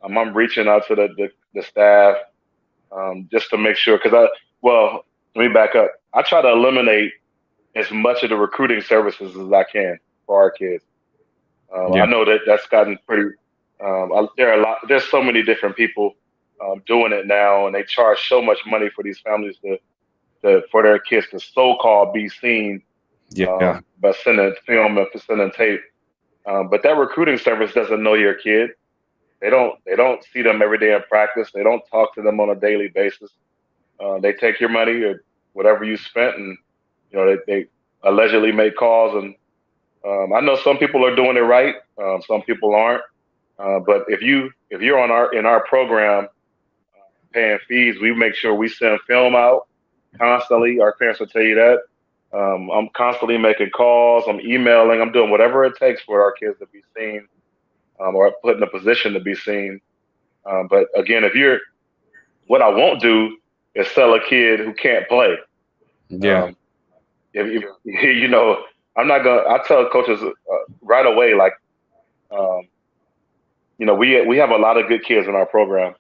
I'm reaching out to the staff just to make sure. Let me back up. I try to eliminate as much of the recruiting services as I can for our kids. Yeah. I know that's gotten There's so many different people doing it now, and they charge so much money for these families for their kids to so-called be seen Yeah. by sending film and sending tape. But that recruiting service doesn't know your kid. They don't see them every day in practice. They don't talk to them on a daily basis. They take your money or whatever you spent, and they allegedly make calls. And I know some people are doing it right. Some people aren't. But if you're in our program paying fees, we make sure we send film out constantly. Our parents will tell you that. I'm constantly making calls. I'm emailing. I'm doing whatever it takes for our kids to be seen, or put in a position to be seen. But again, what I won't do is sell a kid who can't play. Yeah. If I'm not gonna. I tell coaches right away, like, we have a lot of good kids in our program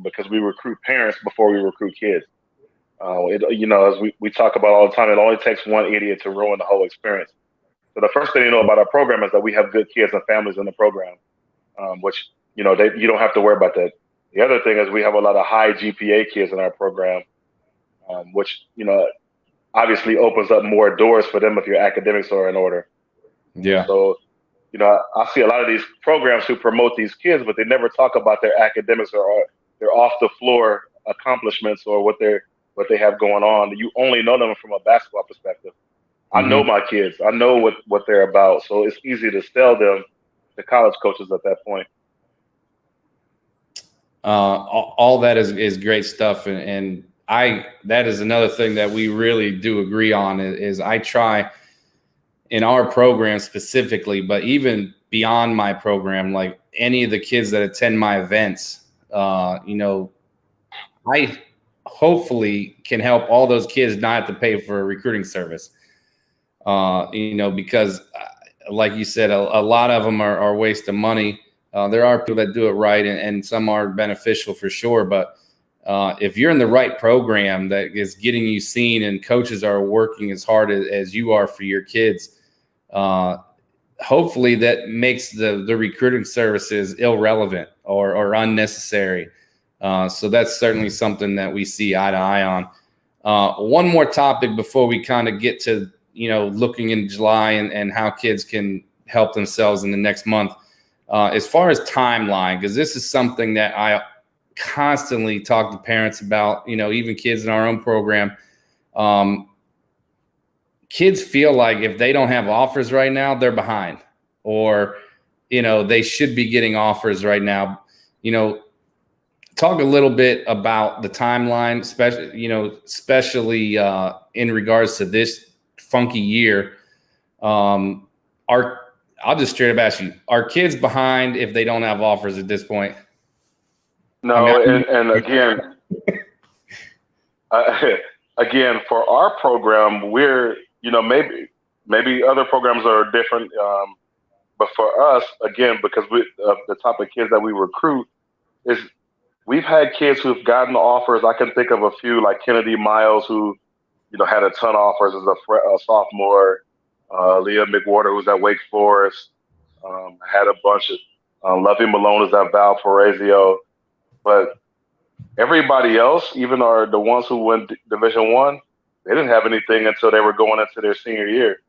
because we recruit parents before we recruit kids. As we talk about all the time, it only takes one idiot to ruin the whole experience. So the first thing you know about our program is that we have good kids and families in the program, which you don't have to worry about that. The other thing is we have a lot of high GPA kids in our program, which obviously opens up more doors for them if your academics are in order. Yeah. So I see a lot of these programs who promote these kids, but they never talk about their academics or their off the floor accomplishments or what they have going on. You only know them from a basketball perspective. I know my kids. I know what they're about. So it's easy to sell them to college coaches at that point. All that is great stuff. And that is another thing that we really do agree on is I try in our program specifically, but even beyond my program, like any of the kids that attend my events, I hopefully can help all those kids not have to pay for a recruiting service. Because like you said, a lot of them are a waste of money. There are people that do it right, and some are beneficial for sure. But if you're in the right program that is getting you seen and coaches are working as hard as you are for your kids, hopefully that makes the recruiting services irrelevant or unnecessary. So that's certainly something that we see eye to eye on. One more topic before we kind of get to, looking in July and how kids can help themselves in the next month. As far as timeline, because this is something that I constantly talk to parents about, even kids in our own program. Kids feel like if they don't have offers right now, they're behind, or, they should be getting offers right now. Talk a little bit about the timeline, especially in regards to this funky year. I'll just straight up ask you, are kids behind if they don't have offers at this point? No, and again, again, for our program, we're, maybe other programs are different. But for us, again, because the type of kids that we recruit is, we've had kids who've gotten offers. I can think of a few, like Kennedy Miles, who, had a ton of offers as a sophomore. Leah McWhorter, who's at Wake Forest, had a bunch of Lovey Malone is at Valparaiso. But everybody else, even the ones who went Division I, they didn't have anything until they were going into their senior year,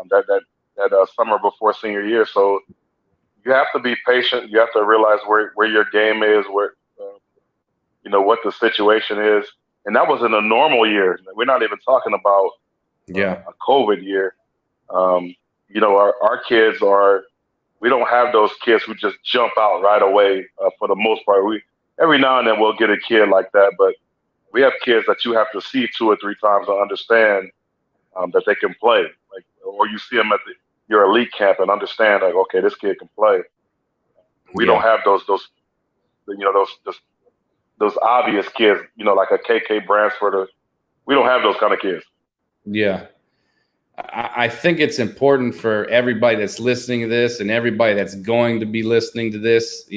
that summer before senior year. So you have to be patient. You have to realize where your game is, where what the situation is. And that was in a normal year. We're not even talking about a COVID year. Our kids we don't have those kids who just jump out right away. For the most part, every now and then we'll get a kid like that, but we have kids that you have to see 2 or 3 times to understand that they can play. Like, or you see them at your elite camp and understand, like, okay, this kid can play. We don't have those obvious kids, like a KK Bransford. We don't have those kind of kids. Yeah. I think it's important for everybody that's listening to this and everybody that's going to be listening to this,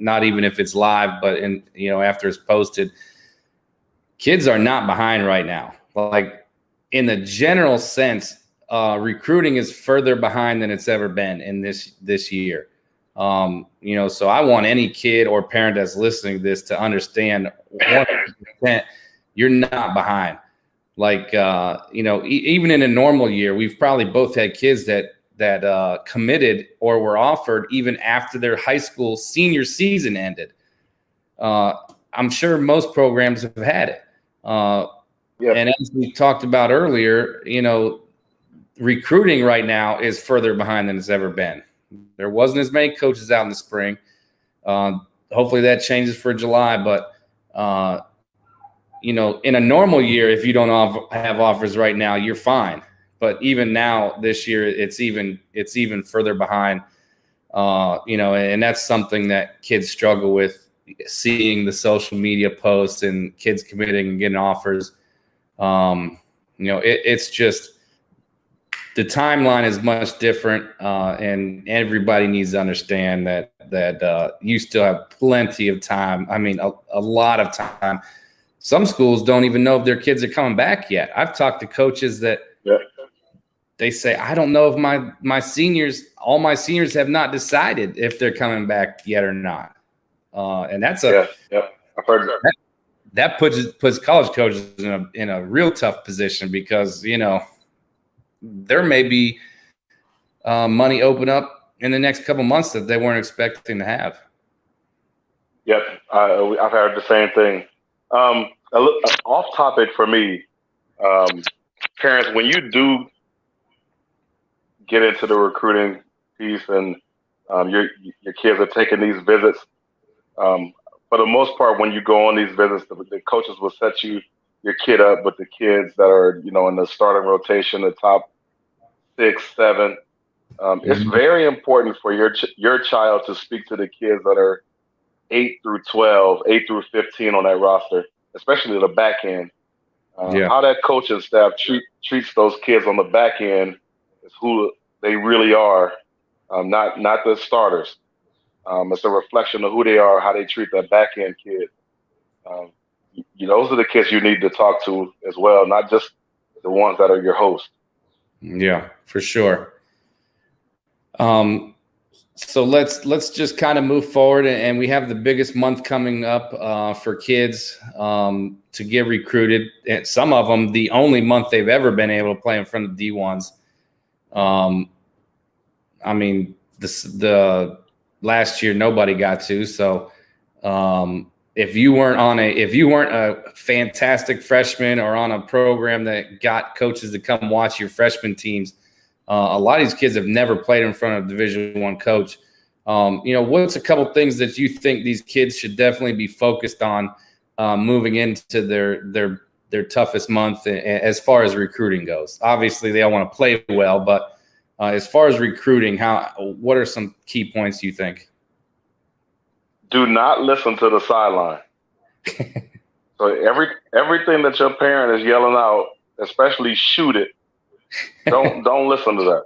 not even if it's live, but after it's posted, kids are not behind right now. Like, in the general sense, recruiting is further behind than it's ever been in this year. So I want any kid or parent that's listening to this to understand 100% you're not behind. Like, even in a normal year, we've probably both had kids that committed or were offered even after their high school senior season ended. I'm sure most programs have had it. And as we talked about earlier, recruiting right now is further behind than it's ever been. There wasn't as many coaches out in the spring. Hopefully that changes for July. But, in a normal year, if you don't have offers right now, you're fine. But even now, this year, it's even further behind. And that's something that kids struggle with, seeing the social media posts and kids committing and getting offers. It's just the timeline is much different, and everybody needs to understand that you still have plenty of time. I mean, a lot of time. Some schools don't even know if their kids are coming back yet. I've talked to coaches that they say, I don't know if all my seniors have not decided if they're coming back yet or not. And that's I've heard that puts college coaches in a real tough position, because there may be money open up in the next couple months that they weren't expecting to have. Yep, I've heard the same thing. Off topic for me, parents, when you do get into the recruiting piece and your kids are taking these visits, for the most part, when you go on these visits, the coaches will set your kid up with the kids that are, in the starting rotation, the top 6, 7. It's very important for your child to speak to the kids that are 8 through 12, 8 through 15 on that roster, especially the back end. How that coaching staff treats those kids on the back end is who they really are, not the starters. It's a reflection of who they are, how they treat that back end kid. Those are the kids you need to talk to as well, not just the ones that are your host. Yeah, for sure. So let's just kind of move forward, and we have the biggest month coming up for kids to get recruited. And some of them, the only month they've ever been able to play in front of D1s. I mean, the last year nobody got to. So if you weren't a fantastic freshman or on a program that got coaches to come watch your freshman teams, a lot of these kids have never played in front of a Division I coach. What's a couple things that you think these kids should definitely be focused on moving into their toughest month as far as recruiting goes? Obviously, they all want to play well, but as far as recruiting, what are some key points you think? Do not listen to the sideline. So everything that your parent is yelling out, especially shoot it, don't listen to that.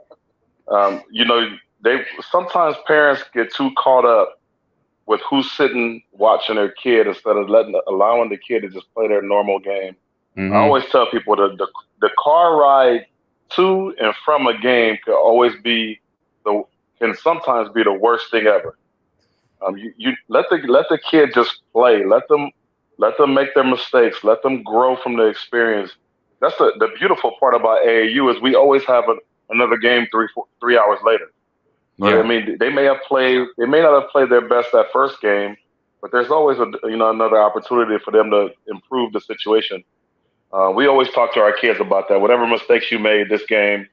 Sometimes parents get too caught up with who's sitting watching their kid instead of allowing the kid to just play their normal game. I always tell people that the car ride to and from a game can sometimes be the worst thing ever. You let the kid just play. Let them make their mistakes. Let them grow from the experience. That's the beautiful part about AAU is we always have another game 3 hours later. Right? Yeah. I mean, they may not have played their best that first game, but there's always another opportunity for them to improve the situation. We always talk to our kids about that. Whatever mistakes you made this game,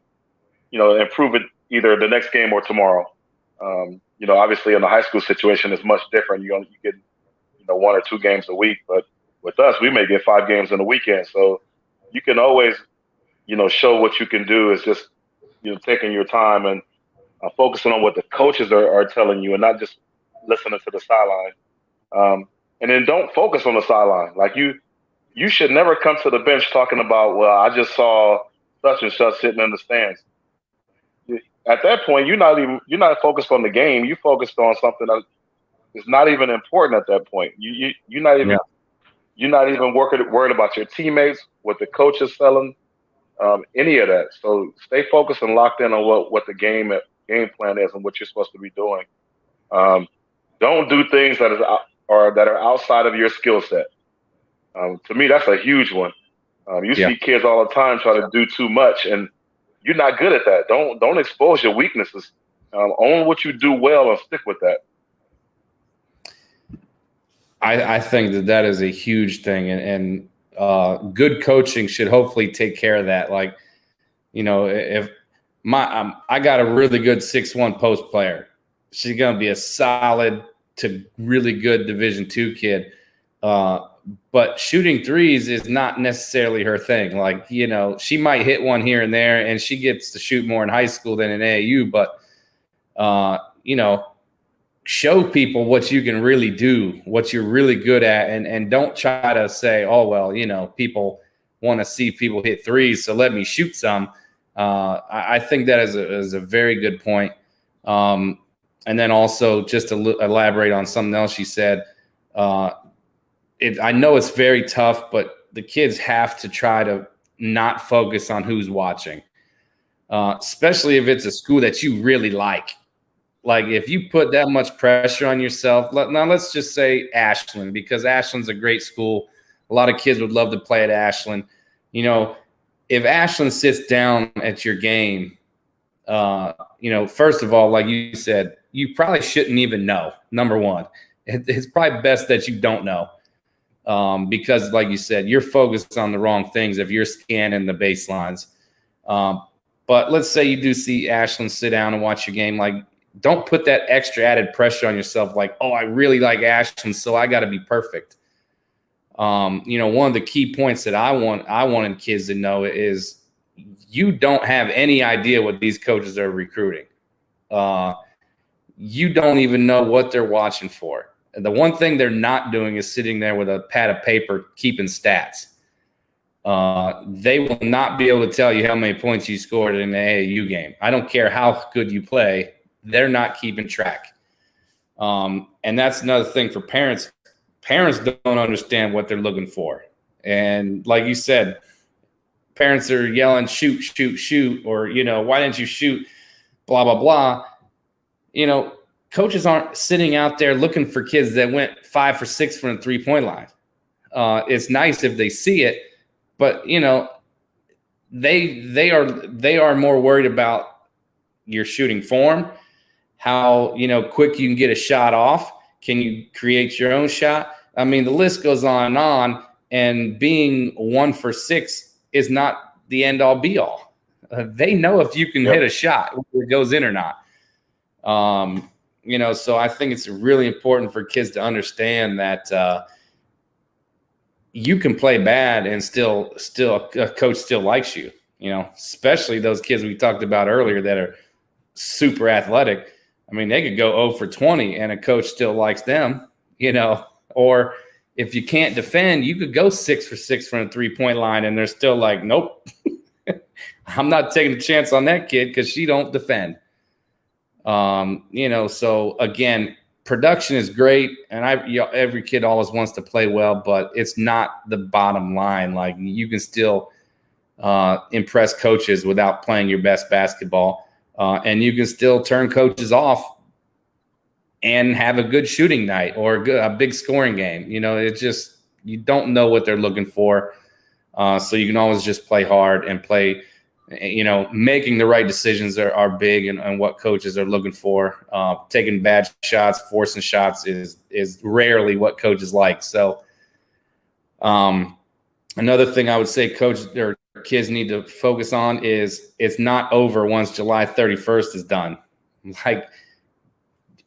improve it either the next game or tomorrow. Obviously in the high school situation, it's much different. You get 1 or 2 games a week, but with us, we may get 5 games in a weekend. So you can always, show what you can do is just, taking your time and focusing on what the coaches are telling you and not just listening to the sideline. And then don't focus on the sideline. Like you should never come to the bench talking about, well, I just saw such and such sitting in the stands. At that point, you're not focused on the game. You focused on something that is not even important at that point. You're not even worried about your teammates, what the coach is telling. any of that. So stay focused and locked in on what the game plan is and what you're supposed to be doing. Don't do things that are outside of your skill set. To me, that's a huge one. You see kids all the time try to do too much, and you're not good at that. Don't expose your weaknesses. Own what you do well and stick with that. I think that is a huge thing, and good coaching should hopefully take care of that. Like, if I got a really good 6'1" post player, she's gonna be a solid to really good Division II kid. But shooting threes is not necessarily her thing. Like, she might hit one here and there, and she gets to shoot more in high school than in AAU. But, show people what you can really do, what you're really good at, and don't try to say, oh, well, people want to see people hit threes, so let me shoot some. I think that is a very good point. And then also, just to elaborate on something else you said, I know it's very tough, but the kids have to try to not focus on who's watching, especially if it's a school that you really like. Like, if you put that much pressure on yourself, now let's just say Ashland, because Ashland's a great school. A lot of kids would love to play at Ashland. If Ashland sits down at your game, first of all, like you said, you probably shouldn't even know, number one. It's probably best that you don't know. Because, like you said, you're focused on the wrong things if you're scanning the baselines. But let's say you do see Ashland sit down and watch your game. Like, don't put that extra added pressure on yourself. Like, oh, I really like Ashland, so I got to be perfect. One of the key points that I wanted kids to know is you don't have any idea what these coaches are recruiting. You don't even know what they're watching for. And the one thing they're not doing is sitting there with a pad of paper keeping stats. They will not be able to tell you how many points you scored in the AAU game. I don't care how good you play. They're not keeping track. And that's another thing for parents. Parents don't understand what they're looking for. And like you said, parents are yelling, shoot, shoot, shoot, or, why didn't you shoot, blah, blah, blah. Coaches aren't sitting out there looking for kids that went 5 for 6 from the 3-point line. It's nice if they see it, but they are more worried about your shooting form, how quick you can get a shot off, can you create your own shot. I mean, the list goes on, and being 1 for 6 is not the end all be all. They know if you can hit a shot, whether it goes in or not. So I think it's really important for kids to understand that you can play bad and still a coach still likes you, especially those kids we talked about earlier that are super athletic. I mean, they could go 0 for 20 and a coach still likes them, or if you can't defend, you could go 6 for 6 from a 3-point line and they're still like, nope, I'm not taking a chance on that kid because she don't defend. So again, production is great, and every kid always wants to play well, but it's not the bottom line. Like, you can still impress coaches without playing your best basketball, and you can still turn coaches off and have a good shooting night or a big scoring game. It's just, you don't know what they're looking for, so you can always just play hard and play. Making the right decisions are big, and what coaches are looking for. Taking bad shots, forcing shots is rarely what coaches like. So another thing I would say coaches or kids need to focus on is it's not over once July 31st is done. Like,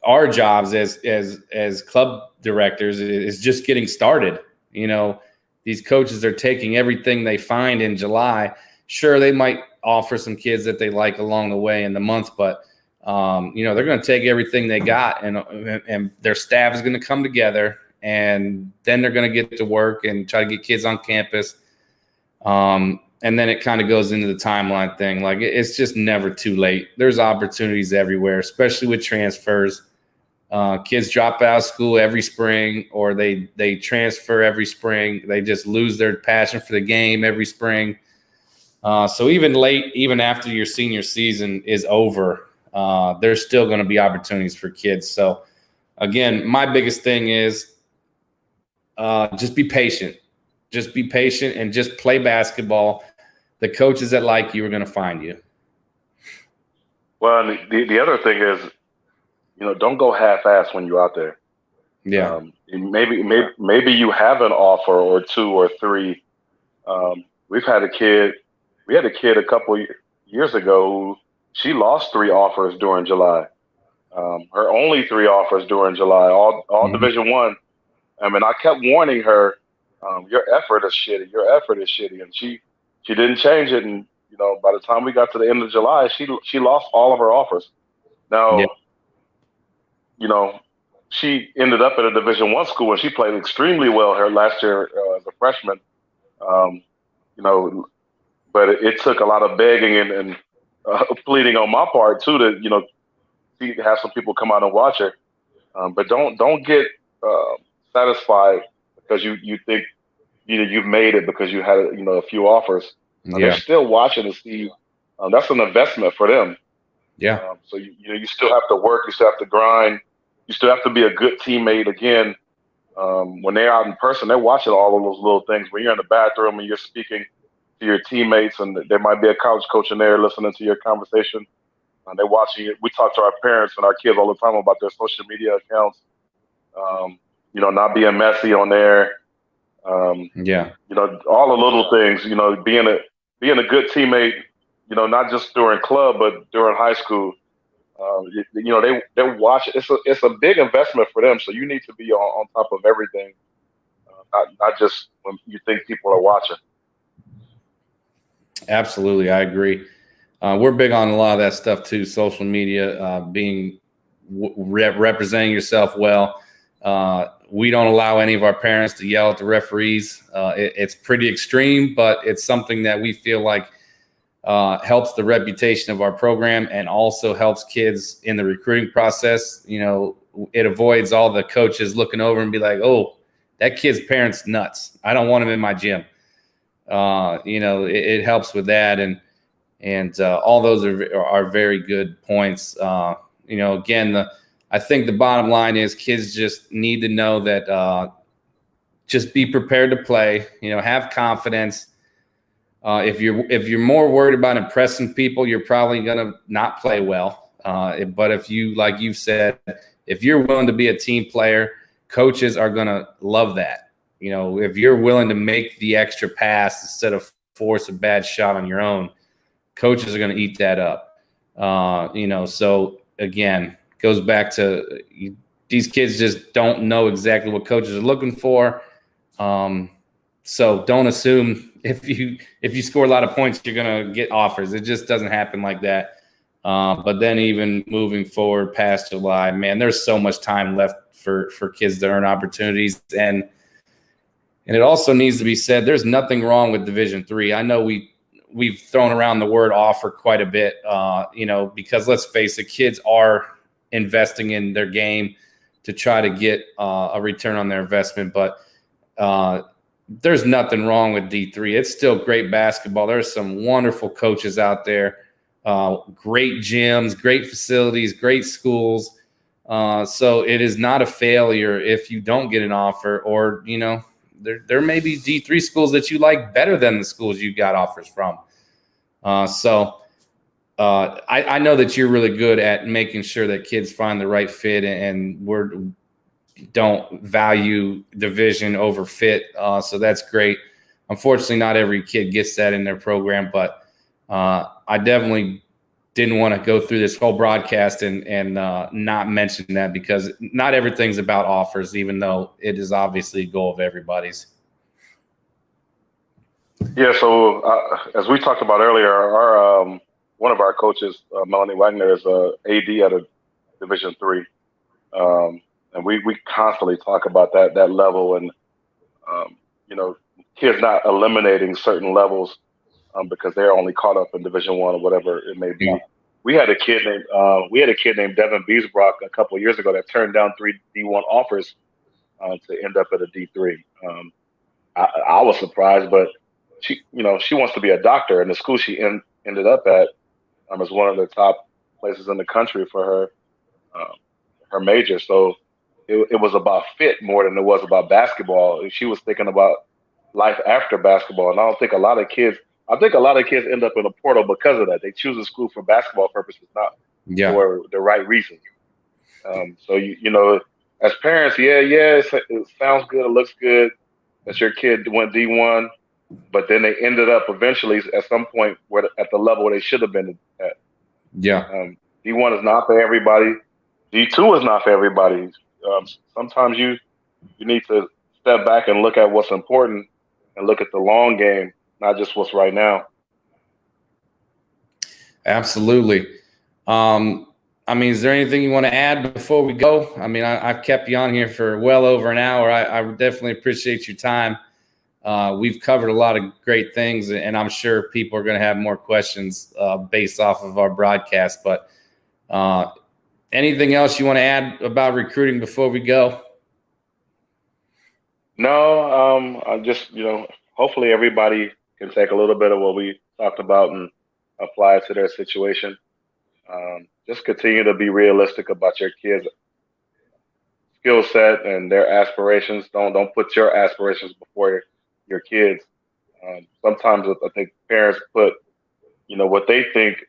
our jobs as club directors is just getting started. These coaches are taking everything they find in July. Sure, they might offer some kids that they like along the way in the month, but they're going to take everything they got, and their staff is going to come together, and then they're going to get to work and try to get kids on campus. And then it kind of goes into the timeline thing. Like, it's just never too late. There's opportunities everywhere, especially with transfers. Kids drop out of school every spring, or they transfer every spring. They just lose their passion for the game every spring. So even after your senior season is over, there's still going to be opportunities for kids. So again, my biggest thing is just be patient. Just be patient and just play basketball. The coaches that like you are going to find you. Well, the other thing is, don't go half-assed when you're out there. Yeah. Maybe you have an offer or two or three. We had a kid a couple years ago who she lost 3 offers during July. Her only 3 offers during July, all Division I. I mean, I kept warning her, your effort is shitty. Your effort is shitty, and she didn't change it. And by the time we got to the end of July, she lost all of her offers. Now, she ended up at a Division I school, and she played extremely well her last year as a freshman. But it took a lot of begging and pleading on my part too to have some people come out and watch her. But don't get satisfied because you think you've made it because you had a few offers. They're still watching to see. That's an investment for them. Yeah. So you still have to work. You still have to grind. You still have to be a good teammate. Again, when they're out in person, they're watching all of those little things. When you're in the bathroom and you're speaking to your teammates, and there might be a college coach in there listening to your conversation. They're watching it. We talk to our parents and our kids all the time about their social media accounts. Not being messy on there. All the little things. Being a good teammate. Not just during club, but during high school. They're watching. It's a big investment for them. So you need to be on top of everything, not just when you think people are watching. Absolutely, I agree. We're big on a lot of that stuff too. Social media, being representing yourself well. We don't allow any of our parents to yell at the referees. It's pretty extreme, but it's something that we feel like helps the reputation of our program and also helps kids in the recruiting process. It avoids all the coaches looking over and be like, "Oh, that kid's parents nuts. I don't want him in my gym." It helps with that, and all those are very good points. Again, I think the bottom line is kids just need to know that just be prepared to play. Have confidence. If you're more worried about impressing people, you're probably gonna not play well. But if you, like you've said, if you're willing to be a team player, coaches are gonna love that. If you're willing to make the extra pass instead of force a bad shot on your own, coaches are going to eat that up. So again, goes back to these kids just don't know exactly what coaches are looking for. So don't assume if you score a lot of points, you're going to get offers. It just doesn't happen like that. But then even moving forward past July, man, there's so much time left for kids to earn opportunities. And it also needs to be said, there's nothing wrong with Division III. I know we've thrown around the word offer quite a bit, because let's face it, kids are investing in their game to try to get a return on their investment. But there's nothing wrong with D3. It's still great basketball. There's some wonderful coaches out there, great gyms, great facilities, great schools. So it is not a failure if you don't get an offer, or, there may be D3 schools that you like better than the schools you got offers from. So I know that you're really good at making sure that kids find the right fit, and don't value division over fit. So that's great. Unfortunately, not every kid gets that in their program, but I definitely didn't want to go through this whole broadcast and not mention that, because not everything's about offers, even though it is obviously a goal of everybody's. Yeah. So as we talked about earlier, our one of our coaches, Melanie Wagner, is a AD at a Division III, and we constantly talk about that level, and kids not eliminating certain levels because they're only caught up in Division I or whatever it may be. Yeah. We had a kid named Devin Beesbrock a couple of years ago that turned down 3 D1 offers to end up at a D3. I was surprised, but she wants to be a doctor, and the school she ended up at is one of the top places in the country for her major. So it was about fit more than it was about basketball. And she was thinking about life after basketball. And I think a lot of kids end up in a portal because of that. They choose a school for basketball purposes, not Yeah. for the right reasons. So as parents, it sounds good, it looks good that your kid went D1, but then they ended up eventually at some point where at the level they should have been at. Yeah. D1 is not for everybody. D2 is not for everybody. Sometimes you need to step back and look at what's important and look at the long game, not just what's right now. Absolutely. Is there anything you want to add before we go? I've kept you on here for well over an hour. I definitely appreciate your time. We've covered a lot of great things, and I'm sure people are going to have more questions based off of our broadcast. But anything else you want to add about recruiting before we go? No, I just, hopefully everybody can take a little bit of what we talked about and apply it to their situation. Just continue to be realistic about your kids' skill set and their aspirations. Don't put your aspirations before your kids. Sometimes I think parents put, what they think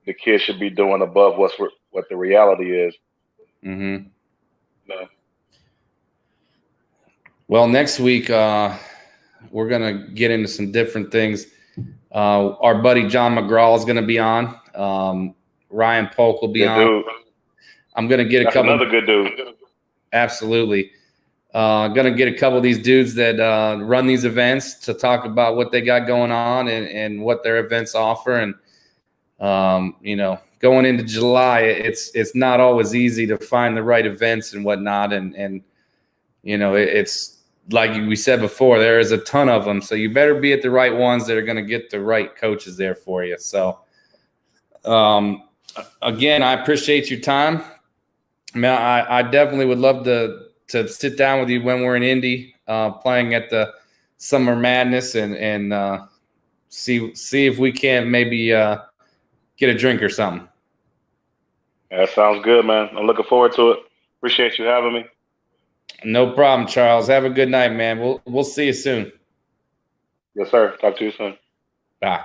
the kid should be doing above what the reality is. Mm-hmm. No. Well, next week we're gonna get into some different things. Our buddy John McGraw is gonna be on. Ryan Polk will be good on. Dude. I'm gonna get another good dude. Absolutely. Gonna get a couple of these dudes that run these events to talk about what they got going on and what their events offer. And going into July, it's not always easy to find the right events and whatnot. And it's like we said before, there is a ton of them. So you better be at the right ones that are going to get the right coaches there for you. So again, I appreciate your time. I definitely would love to sit down with you when we're in Indy playing at the Summer Madness and see if we can't maybe get a drink or something. That sounds good, man. I'm looking forward to it. Appreciate you having me. No problem, Charles. Have a good night, man. We'll see you soon. Yes, sir. Talk to you soon. Bye.